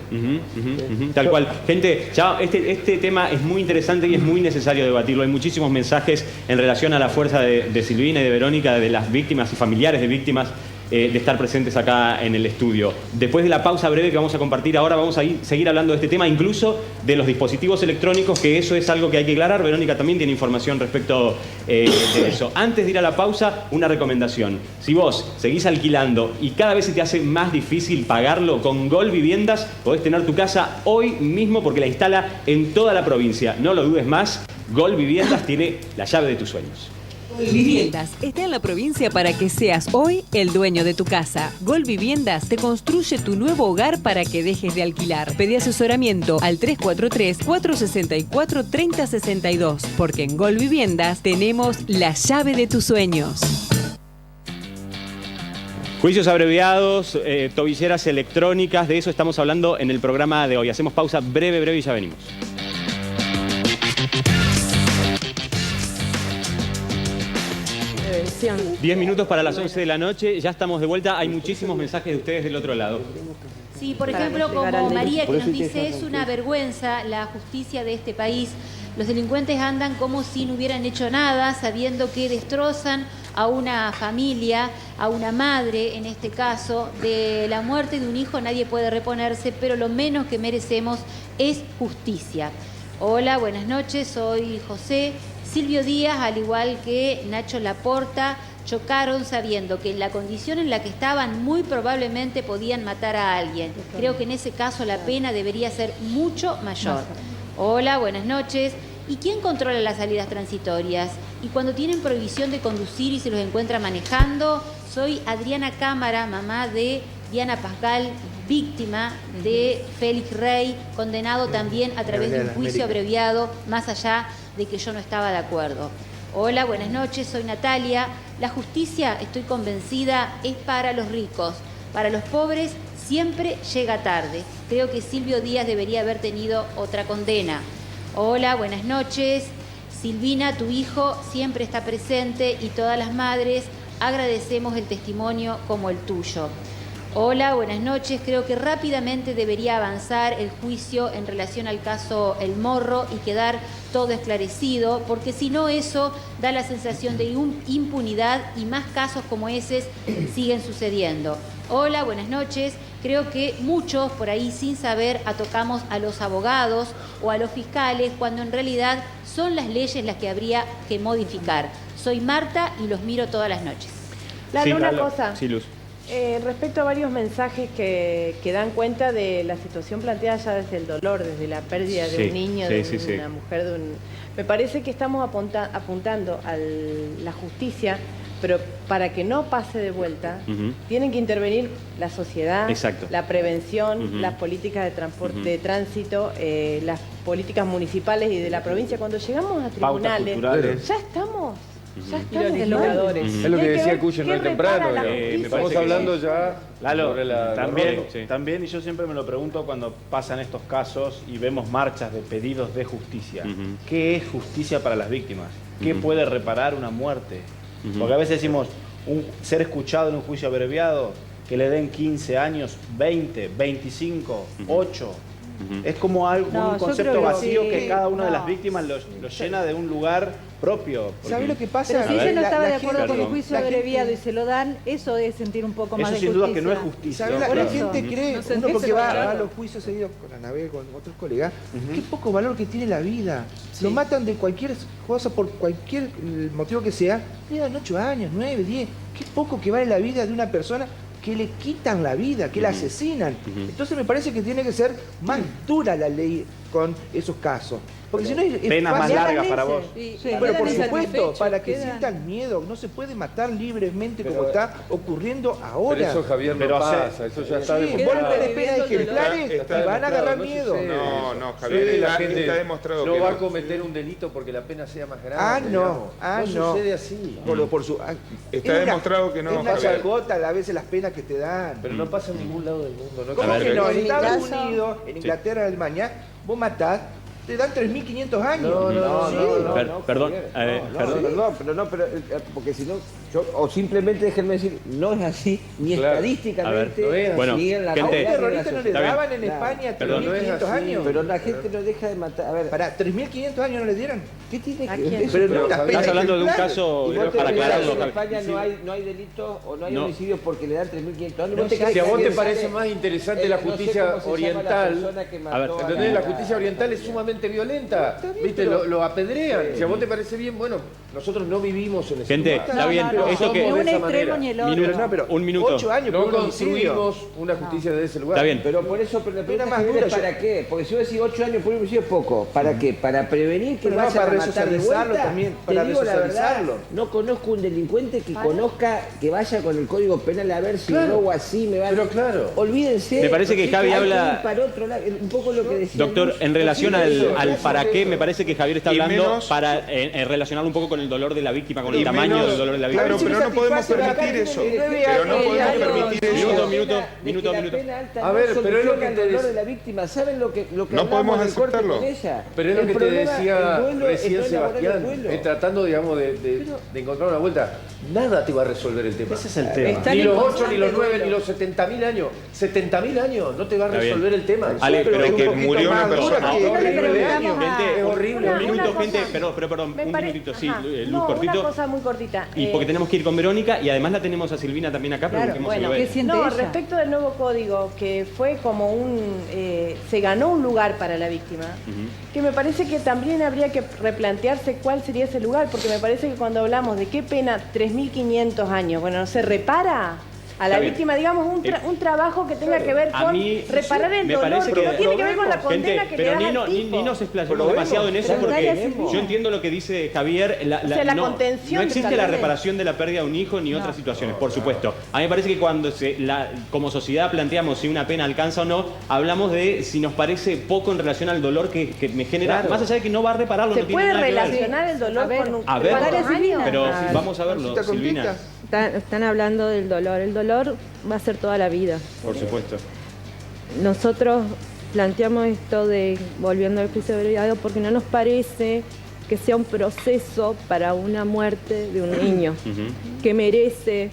Tal cual. Gente, ya este tema es muy interesante y es muy necesario debatirlo. Hay muchísimos mensajes en relación a la fuerza de Silvina y de Verónica, de las víctimas y familiares de víctimas, de estar presentes acá en el estudio. Después de la pausa breve que vamos a compartir ahora, vamos a seguir hablando de este tema, incluso de los dispositivos electrónicos, que eso es algo que hay que aclarar. Verónica también tiene información respecto de eso. Antes de ir a la pausa, una recomendación. Si vos seguís alquilando y cada vez se te hace más difícil pagarlo, con Gol Viviendas podés tener tu casa hoy mismo porque la instala en toda la provincia. No lo dudes más, Gol Viviendas tiene la llave de tus sueños. Gol Viviendas está en la provincia para que seas hoy el dueño de tu casa. Gol Viviendas te construye tu nuevo hogar para que dejes de alquilar. Pedí asesoramiento al 343-464-3062, porque en Gol Viviendas tenemos la llave de tus sueños. Juicios abreviados, tobilleras electrónicas, de eso estamos hablando en el programa de hoy. Hacemos pausa breve y ya venimos. 10 minutos para las 11 de la noche, ya estamos de vuelta. Hay muchísimos mensajes de ustedes del otro lado. Sí, por ejemplo, como María que nos dice, es una vergüenza la justicia de este país. Los delincuentes andan como si no hubieran hecho nada, sabiendo que destrozan a una familia, a una madre, en este caso. De la muerte de un hijo nadie puede reponerse, pero lo menos que merecemos es justicia. Hola, buenas noches, soy José. Silvio Díaz, al igual que Nacho Laporta, chocaron sabiendo que en la condición en la que estaban muy probablemente podían matar a alguien. Creo que en ese caso la pena debería ser mucho mayor. Hola, buenas noches. ¿Y quién controla las salidas transitorias? Y cuando tienen prohibición de conducir y se los encuentra manejando, soy Adriana Cámara, mamá de Diana Pascal, víctima de Félix Rey, condenado también a través de un juicio abreviado, más allá de que yo no estaba de acuerdo. Hola, buenas noches, soy Natalia. La justicia, estoy convencida, es para los ricos. Para los pobres siempre llega tarde. Creo que Silvio Díaz debería haber tenido otra condena. Hola, buenas noches. Silvina, tu hijo siempre está presente y todas las madres agradecemos el testimonio como el tuyo. Hola, buenas noches. Creo que rápidamente debería avanzar el juicio en relación al caso El Morro y quedar todo esclarecido, porque si no eso da la sensación de impunidad y más casos como ese siguen sucediendo. Hola, buenas noches. Creo que muchos por ahí sin saber atacamos a los abogados o a los fiscales cuando en realidad son las leyes las que habría que modificar. Soy Marta y los miro todas las noches. Lalo, una cosa. Sí, Luz. Respecto a varios mensajes que dan cuenta de la situación planteada ya desde el dolor, desde la pérdida de un niño, de una mujer, me parece que estamos apuntando a la justicia, pero para que no pase de vuelta, tienen que intervenir la sociedad, la prevención, las políticas de transporte, de tránsito, las políticas municipales y de la provincia. Cuando llegamos a tribunales, ya estamos deslugadores. Es lo que decía Cuyo no es temprano. Estamos hablando ya sobre la también, y yo siempre me lo pregunto cuando pasan estos casos y vemos marchas de pedidos de justicia. ¿Qué es justicia para las víctimas? ¿Qué puede reparar una muerte? Porque a veces decimos, ser escuchado en un juicio abreviado, que le den 15 años, 20, 25, 8... Es como un concepto vacío que cada una de las víctimas lo llena de un lugar propio. ¿Sabes lo que pasa? Pero si ella no estaba de acuerdo con el juicio abreviado y se lo dan, eso es sentir un poco más de justicia. Eso sin duda que no es justicia. ¿Sabes? La gente cree, uno porque va a los juicios seguidos con Anabel, con otros colegas, qué poco valor que tiene la vida. Lo matan de cualquier cosa, por cualquier motivo que sea, le dan 8 años, 9, 10. Qué poco que vale la vida de una persona que le quitan la vida, que la asesinan. Entonces me parece que tiene que ser más dura la ley con esos casos. Porque si no es penas más largas para vos. Pero por supuesto, para que sientan miedo, no se puede matar libremente como está ocurriendo ahora. Pero eso, Javier, no pasa, eso ya está demostrado. Vos le penas ejemplares y van a agarrar miedo. No, Javier, la gente está demostrado no que va a cometer un delito porque la pena sea más grande. No sucede así. Está demostrado que no. Es una chacota a veces las penas que te dan. Pero no pasa en ningún lado del mundo. ¿Cómo que no? En Estados Unidos, en Inglaterra, en Alemania, vos matás te dan 3.500 años. Perdón, porque si no, o simplemente déjenme decir, no es así, ni estadísticamente, ni en la gente, ¿a un terrorista no le daban en España 3.500 años? Pero la gente no deja de matar. A ver, para 3.500 años no le dieron. ¿Qué tiene que ver? Pero estás hablando de un caso para aclararlo. En España no hay delitos o no hay homicidios porque le dan 3.500 años. Si a vos te parece más interesante la justicia oriental, a ver, ¿entendés? La justicia oriental es sumamente violenta, ¿viste? Lo apedrean. Si a vos te parece bien, bueno, nosotros no vivimos en ese gente, lugar. está bien, eso que... Ni un extremo ni el otro. Un minuto. 8 años no construimos una justicia de ese lugar. Está bien. Pero por eso, pero la pena más dura, ¿para qué? Porque si vos decís 8 años por un homicidio es poco. ¿Para qué? Para prevenir que vayan a matar de vuelta. También, te digo la verdad, no conozco un delincuente que conozca, que vaya con el código penal a ver si robo así me va. Pero claro. Olvídense. Me parece que Javi habla... Para otro lado, un poco lo que decía. Doctor, en relación al para qué, me parece que Javier está hablando para relacionarlo un poco con el dolor de la víctima, con el tamaño del dolor de la víctima. Claro, pero no podemos permitir eso. Pero no podemos permitir eso. Minuto. A ver, pero es lo que te decía. De la víctima, ¿saben lo que no podemos aceptarlo? Pero es lo que te decía recién Sebastián, tratando, digamos, de encontrar una vuelta. Nada te va a resolver el tema. Ese es el tema. Ni los 8, ni los 9, ni los 70.000 años. 70.000 años no te va a resolver el tema. Ale, pero que murió una persona. Es horrible. Un minuto, gente. Perdón, un minutito, sí, Luz, cortito. Una cosa muy cortita. Y porque tenemos que ir con Verónica y además la tenemos a Silvina también acá. ¿Qué siente ella? Respecto del nuevo código, que fue como se ganó un lugar para la víctima, que me parece que también habría que replantearse cuál sería ese lugar, porque me parece que cuando hablamos de qué pena 3.500 años, bueno, no se repara a la víctima, digamos, un trabajo que tenga que ver con reparar el dolor, que no tiene que ver con la condena que le das al tipo. Ni nos explayemos demasiado en eso, porque yo entiendo lo que dice Javier. No existe la reparación de la pérdida de un hijo ni otras situaciones, por supuesto. A mí me parece que cuando como sociedad planteamos si una pena alcanza o no, hablamos de si nos parece poco en relación al dolor que me genera, más allá de que no va a repararlo. ¿Se puede relacionar el dolor con un años? Pero vamos a verlo, Silvina. Están hablando del dolor. El dolor va a ser toda la vida. Por supuesto. Nosotros planteamos esto de volviendo al juicio abreviado porque no nos parece que sea un proceso para una muerte de un niño que merece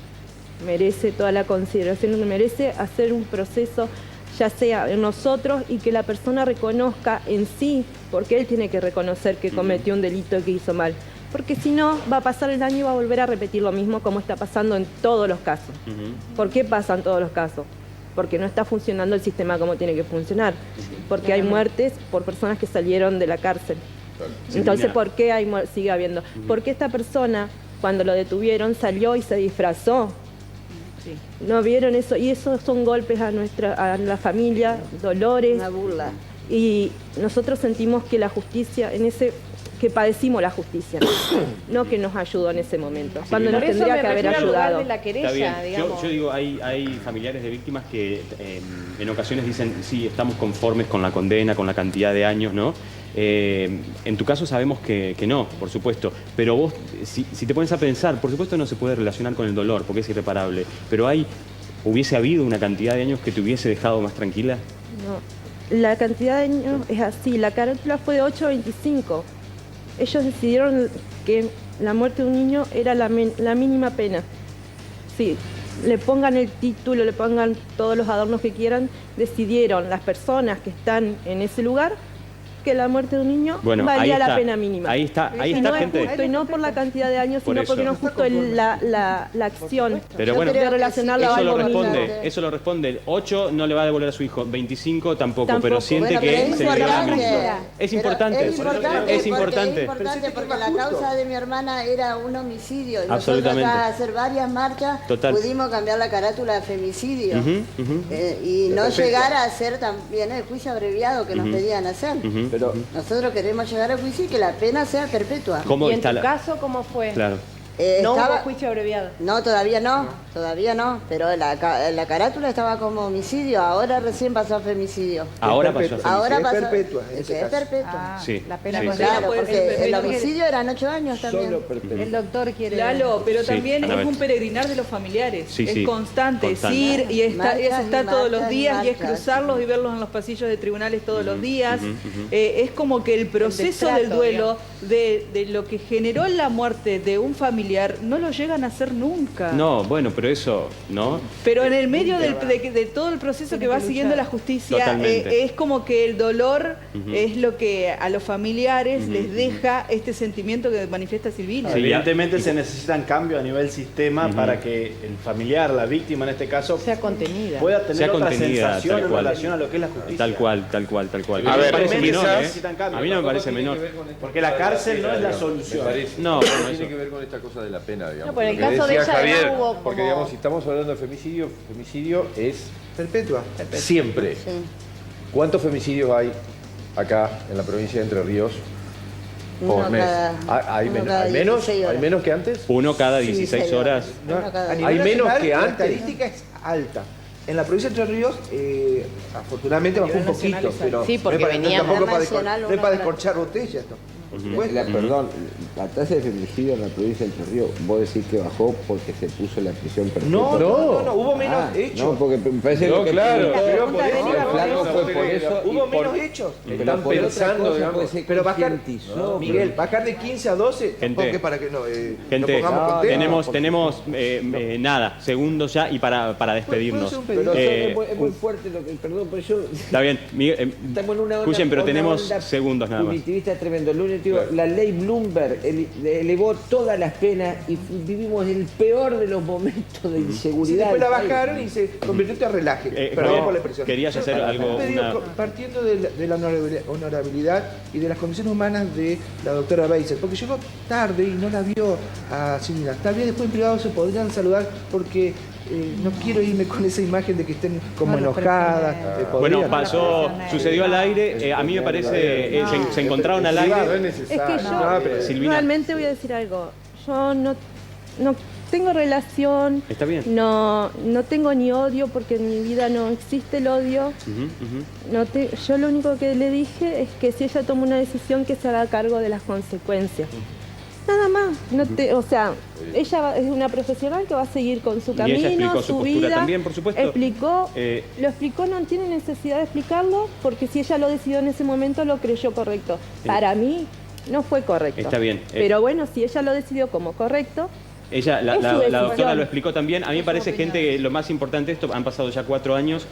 toda la consideración, que merece hacer un proceso ya sea en nosotros y que la persona reconozca en sí, porque él tiene que reconocer que cometió un delito y que hizo mal. Porque si no, va a pasar el año y va a volver a repetir lo mismo como está pasando en todos los casos. ¿Por qué pasa en todos los casos? Porque no está funcionando el sistema como tiene que funcionar. Porque hay muertes por personas que salieron de la cárcel. Entonces, ¿por qué sigue habiendo? Porque esta persona, cuando lo detuvieron, salió y se disfrazó. ¿No vieron eso? Y esos son golpes a la familia, dolores. Una burla. Y nosotros sentimos que la justicia, que padecimos la justicia, no que nos ayudó en ese momento, cuando nos tendría que haber ayudado. De la querella, yo digo, hay familiares de víctimas que en ocasiones dicen, sí, estamos conformes con la condena, con la cantidad de años, ¿no? En tu caso sabemos que no, por supuesto, pero vos, si te pones a pensar, por supuesto no se puede relacionar con el dolor, porque es irreparable, pero ¿hubiese habido una cantidad de años que te hubiese dejado más tranquila? No, la cantidad de años es así, la carátula fue de 8 a 25. Ellos decidieron que la muerte de un niño era la mínima pena. Sí, le pongan el título, le pongan todos los adornos que quieran, decidieron las personas que están en ese lugar que la muerte de un niño valía la pena mínima. Ahí está, no gente. Es justo, y no por la cantidad de años, sino porque no es justo la acción. Pero bueno, relacionarlo a algo eso lo responde. 8 no le va a devolver a su hijo, 25 tampoco. Pero siente que se le da. Es importante. Es importante porque la causa de mi hermana era un homicidio. Y absolutamente. Nosotros tras hacer varias marchas pudimos cambiar la carátula a femicidio. Y no llegar a hacer también el juicio abreviado que nos pedían hacer. Pero nosotros queremos llegar a juicio y que la pena sea perpetua. ¿Y en tu caso cómo fue? Claro. No hubo juicio abreviado. No, todavía no, pero la carátula estaba como homicidio, ahora recién pasó a femicidio. Ahora pasó a femicidio. Ahora pasó, es perpetua. es perpetua. Sí. La pena Claro, porque el homicidio eran 8 años también. Solo perpetua. El doctor quiere... Lalo, pero Sí, también a ver. es un peregrinar de los familiares. Sí, es sí, constante, es constante. ir y es estar todos los días y es marchas. cruzarlos y verlos en los pasillos de tribunales todos los días. Es como que el proceso destrato, del duelo, de lo que generó la muerte de un familiar, no lo llegan a hacer nunca. No, bueno, pero eso, ¿no? Pero en el medio de todo el proceso que va siguiendo la justicia, Totalmente. es como que el dolor es lo que a los familiares les deja este sentimiento que manifiesta Silvina. Sí, Evidentemente se necesitan cambios a nivel sistema para que el familiar, la víctima en este caso, sea contenida. pueda tener Sea otra contenida, sensación tal en cual. relación a lo que es la justicia. Tal cual, tal cual, tal cual. A ver, me parece menor, quizás- necesitan cambios. A mí no me parece menor. Porque la cárcel no es la solución. No, pero bueno, tiene eso. que ver con esta cosa de la pena, digamos. No, pero en el Lo que caso de decía ella Javier, no hubo porque como- digamos, si estamos hablando de femicidio, femicidio es Perpetua. siempre. Sí. ¿Cuántos femicidios hay acá en la provincia de Entre Ríos? Uno Por mes. cada- ¿Hay, uno cada hay menos? 16 horas. ¿Hay menos que antes? Uno cada Sí, 16 señor. horas. ¿no? Uno cada A nivel Hay menos nacional, que la antes. estadística es alta. En la provincia de Entre Ríos, afortunadamente bajó un poquito, pero Sí, porque no es para- veníamos- tampoco para Nacional, no es para una- descorchar botellas esto. Por supuesto. Perdón, la tasa de femicidio en la provincia de Entre Ríos, vos decís que bajó porque se puso la prisión perpetua. No, hubo menos hechos. No, porque me parece No, que claro, pero por el eso, flaco fue por eso. y hubo por- menos hechos. pero Están por otra pensando, cosa digamos, puede ser Pero bajar, concientizó, Miguel, bajar de 15 a 12, tampoco es para que no, Gente, nos pongamos contentos. tenemos nada, segundos ya y para despedirnos. ser un Pero Eh, es muy fuerte lo que, perdón, por eso Está bien, Miguel, estamos en una onda, escuchen, pero una tenemos onda segundos nada más. punitivista tremendo. Lo único que digo, la ley Bloomberg elevó todas las penas y vivimos el peor de los momentos de Sí, inseguridad. después la bajaron y se convirtió en relaje. Perdón Javier, por la expresión. querías hacer Yo, algo, te digo, una- partiendo de la honorabilidad y de las condiciones humanas de la doctora Beiser, porque llegó tarde y no la vio a Silvina. Tal vez después en privado se podrían saludar porque no quiero irme con esa imagen de que estén como No lo enojadas. Bueno, podrían. pasó, sucedió al aire, a mí me parece, se encontraron al aire. Es que yo No, pero- Silvina. realmente voy a decir algo. Yo no tengo relación, Está bien. no tengo ni odio porque en mi vida no existe el odio. Yo lo único que le dije es que si ella toma una decisión que se haga cargo de las consecuencias. Nada más. O sea, ella es una profesional que va a seguir con su Y ella camino, explicó su su postura vida. también, por supuesto. Lo explicó, no tiene necesidad de explicarlo porque si ella lo decidió en ese momento lo creyó correcto. Para mí no fue correcto. Está bien. Pero bueno, si ella lo decidió como correcto, Ella, Es su la decisión. doctora lo explicó también. A mí me parece, gente, que lo más importante de esto, han pasado ya 4 años,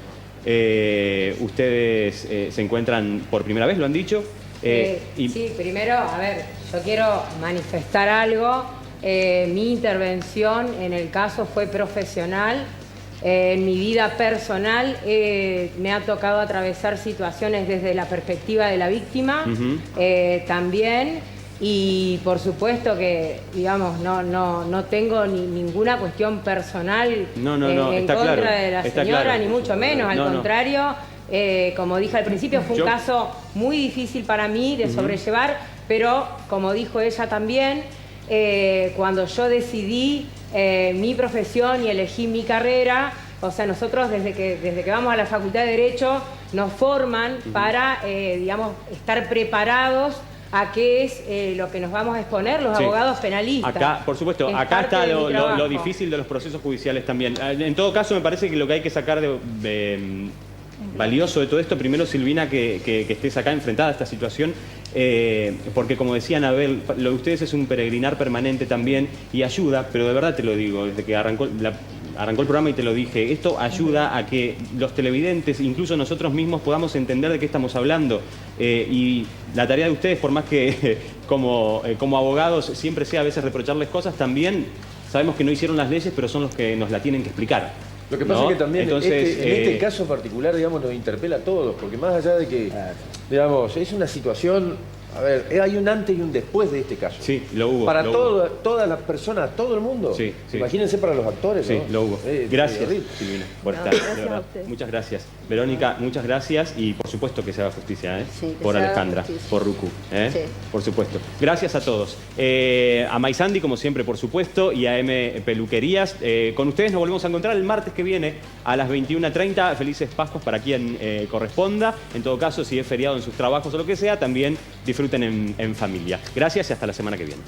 ustedes se encuentran por primera vez, lo han dicho. Sí, primero, a ver, yo quiero manifestar algo. Mi intervención en el caso fue profesional. En mi vida personal me ha tocado atravesar situaciones desde la perspectiva de la víctima también. Y por supuesto que, digamos, no tengo ninguna cuestión personal en está contra claro, de la está señora, claro. ni mucho menos, al contrario. Como dije al principio, fue un caso muy difícil para mí de sobrellevar, pero como dijo ella también, cuando yo decidí mi profesión y elegí mi carrera, o sea, nosotros desde que vamos a la Facultad de Derecho nos forman para, digamos, estar preparados a qué es lo que nos vamos a exponer los abogados penalistas. Acá, por supuesto, Es acá parte está de mi lo trabajo. difícil de los procesos judiciales también. En todo caso, me parece que lo que hay que sacar de valioso de todo esto, primero, Silvina, que estés acá enfrentada a esta situación, porque como decía Anabel, lo de ustedes es un peregrinar permanente también y ayuda, pero de verdad te lo digo, desde que arrancó el programa y te lo dije, esto ayuda a que los televidentes, incluso nosotros mismos, podamos entender de qué estamos hablando. Y la tarea de ustedes, por más que como abogados siempre sea a veces reprocharles cosas, también sabemos que no hicieron las leyes, pero son los que nos la tienen que explicar. Lo que pasa ¿no? es que también Entonces, en este caso particular, digamos, nos interpela a todos, porque más allá de que, digamos, es una situación A ver, hay un antes y un después de este caso. Sí, lo hubo. Para todas las personas, todo el mundo. Sí, sí. Imagínense para los actores, sí, ¿no? lo hubo. Gracias, Silvina, por estar. De verdad. Muchas gracias. Verónica, muchas gracias y por supuesto que se haga justicia, ¿eh? Sí, por Alejandra, justicia. por Ruku, ¿eh? Sí. Por supuesto. Gracias a todos. A Maisandi, como siempre, por supuesto, y a M Peluquerías. Con ustedes nos volvemos a encontrar el martes que viene a las 21:30. Felices Pascuas para quien corresponda. En todo caso, si es feriado en sus trabajos o lo que sea, también disfruten en familia. Gracias y hasta la semana que viene.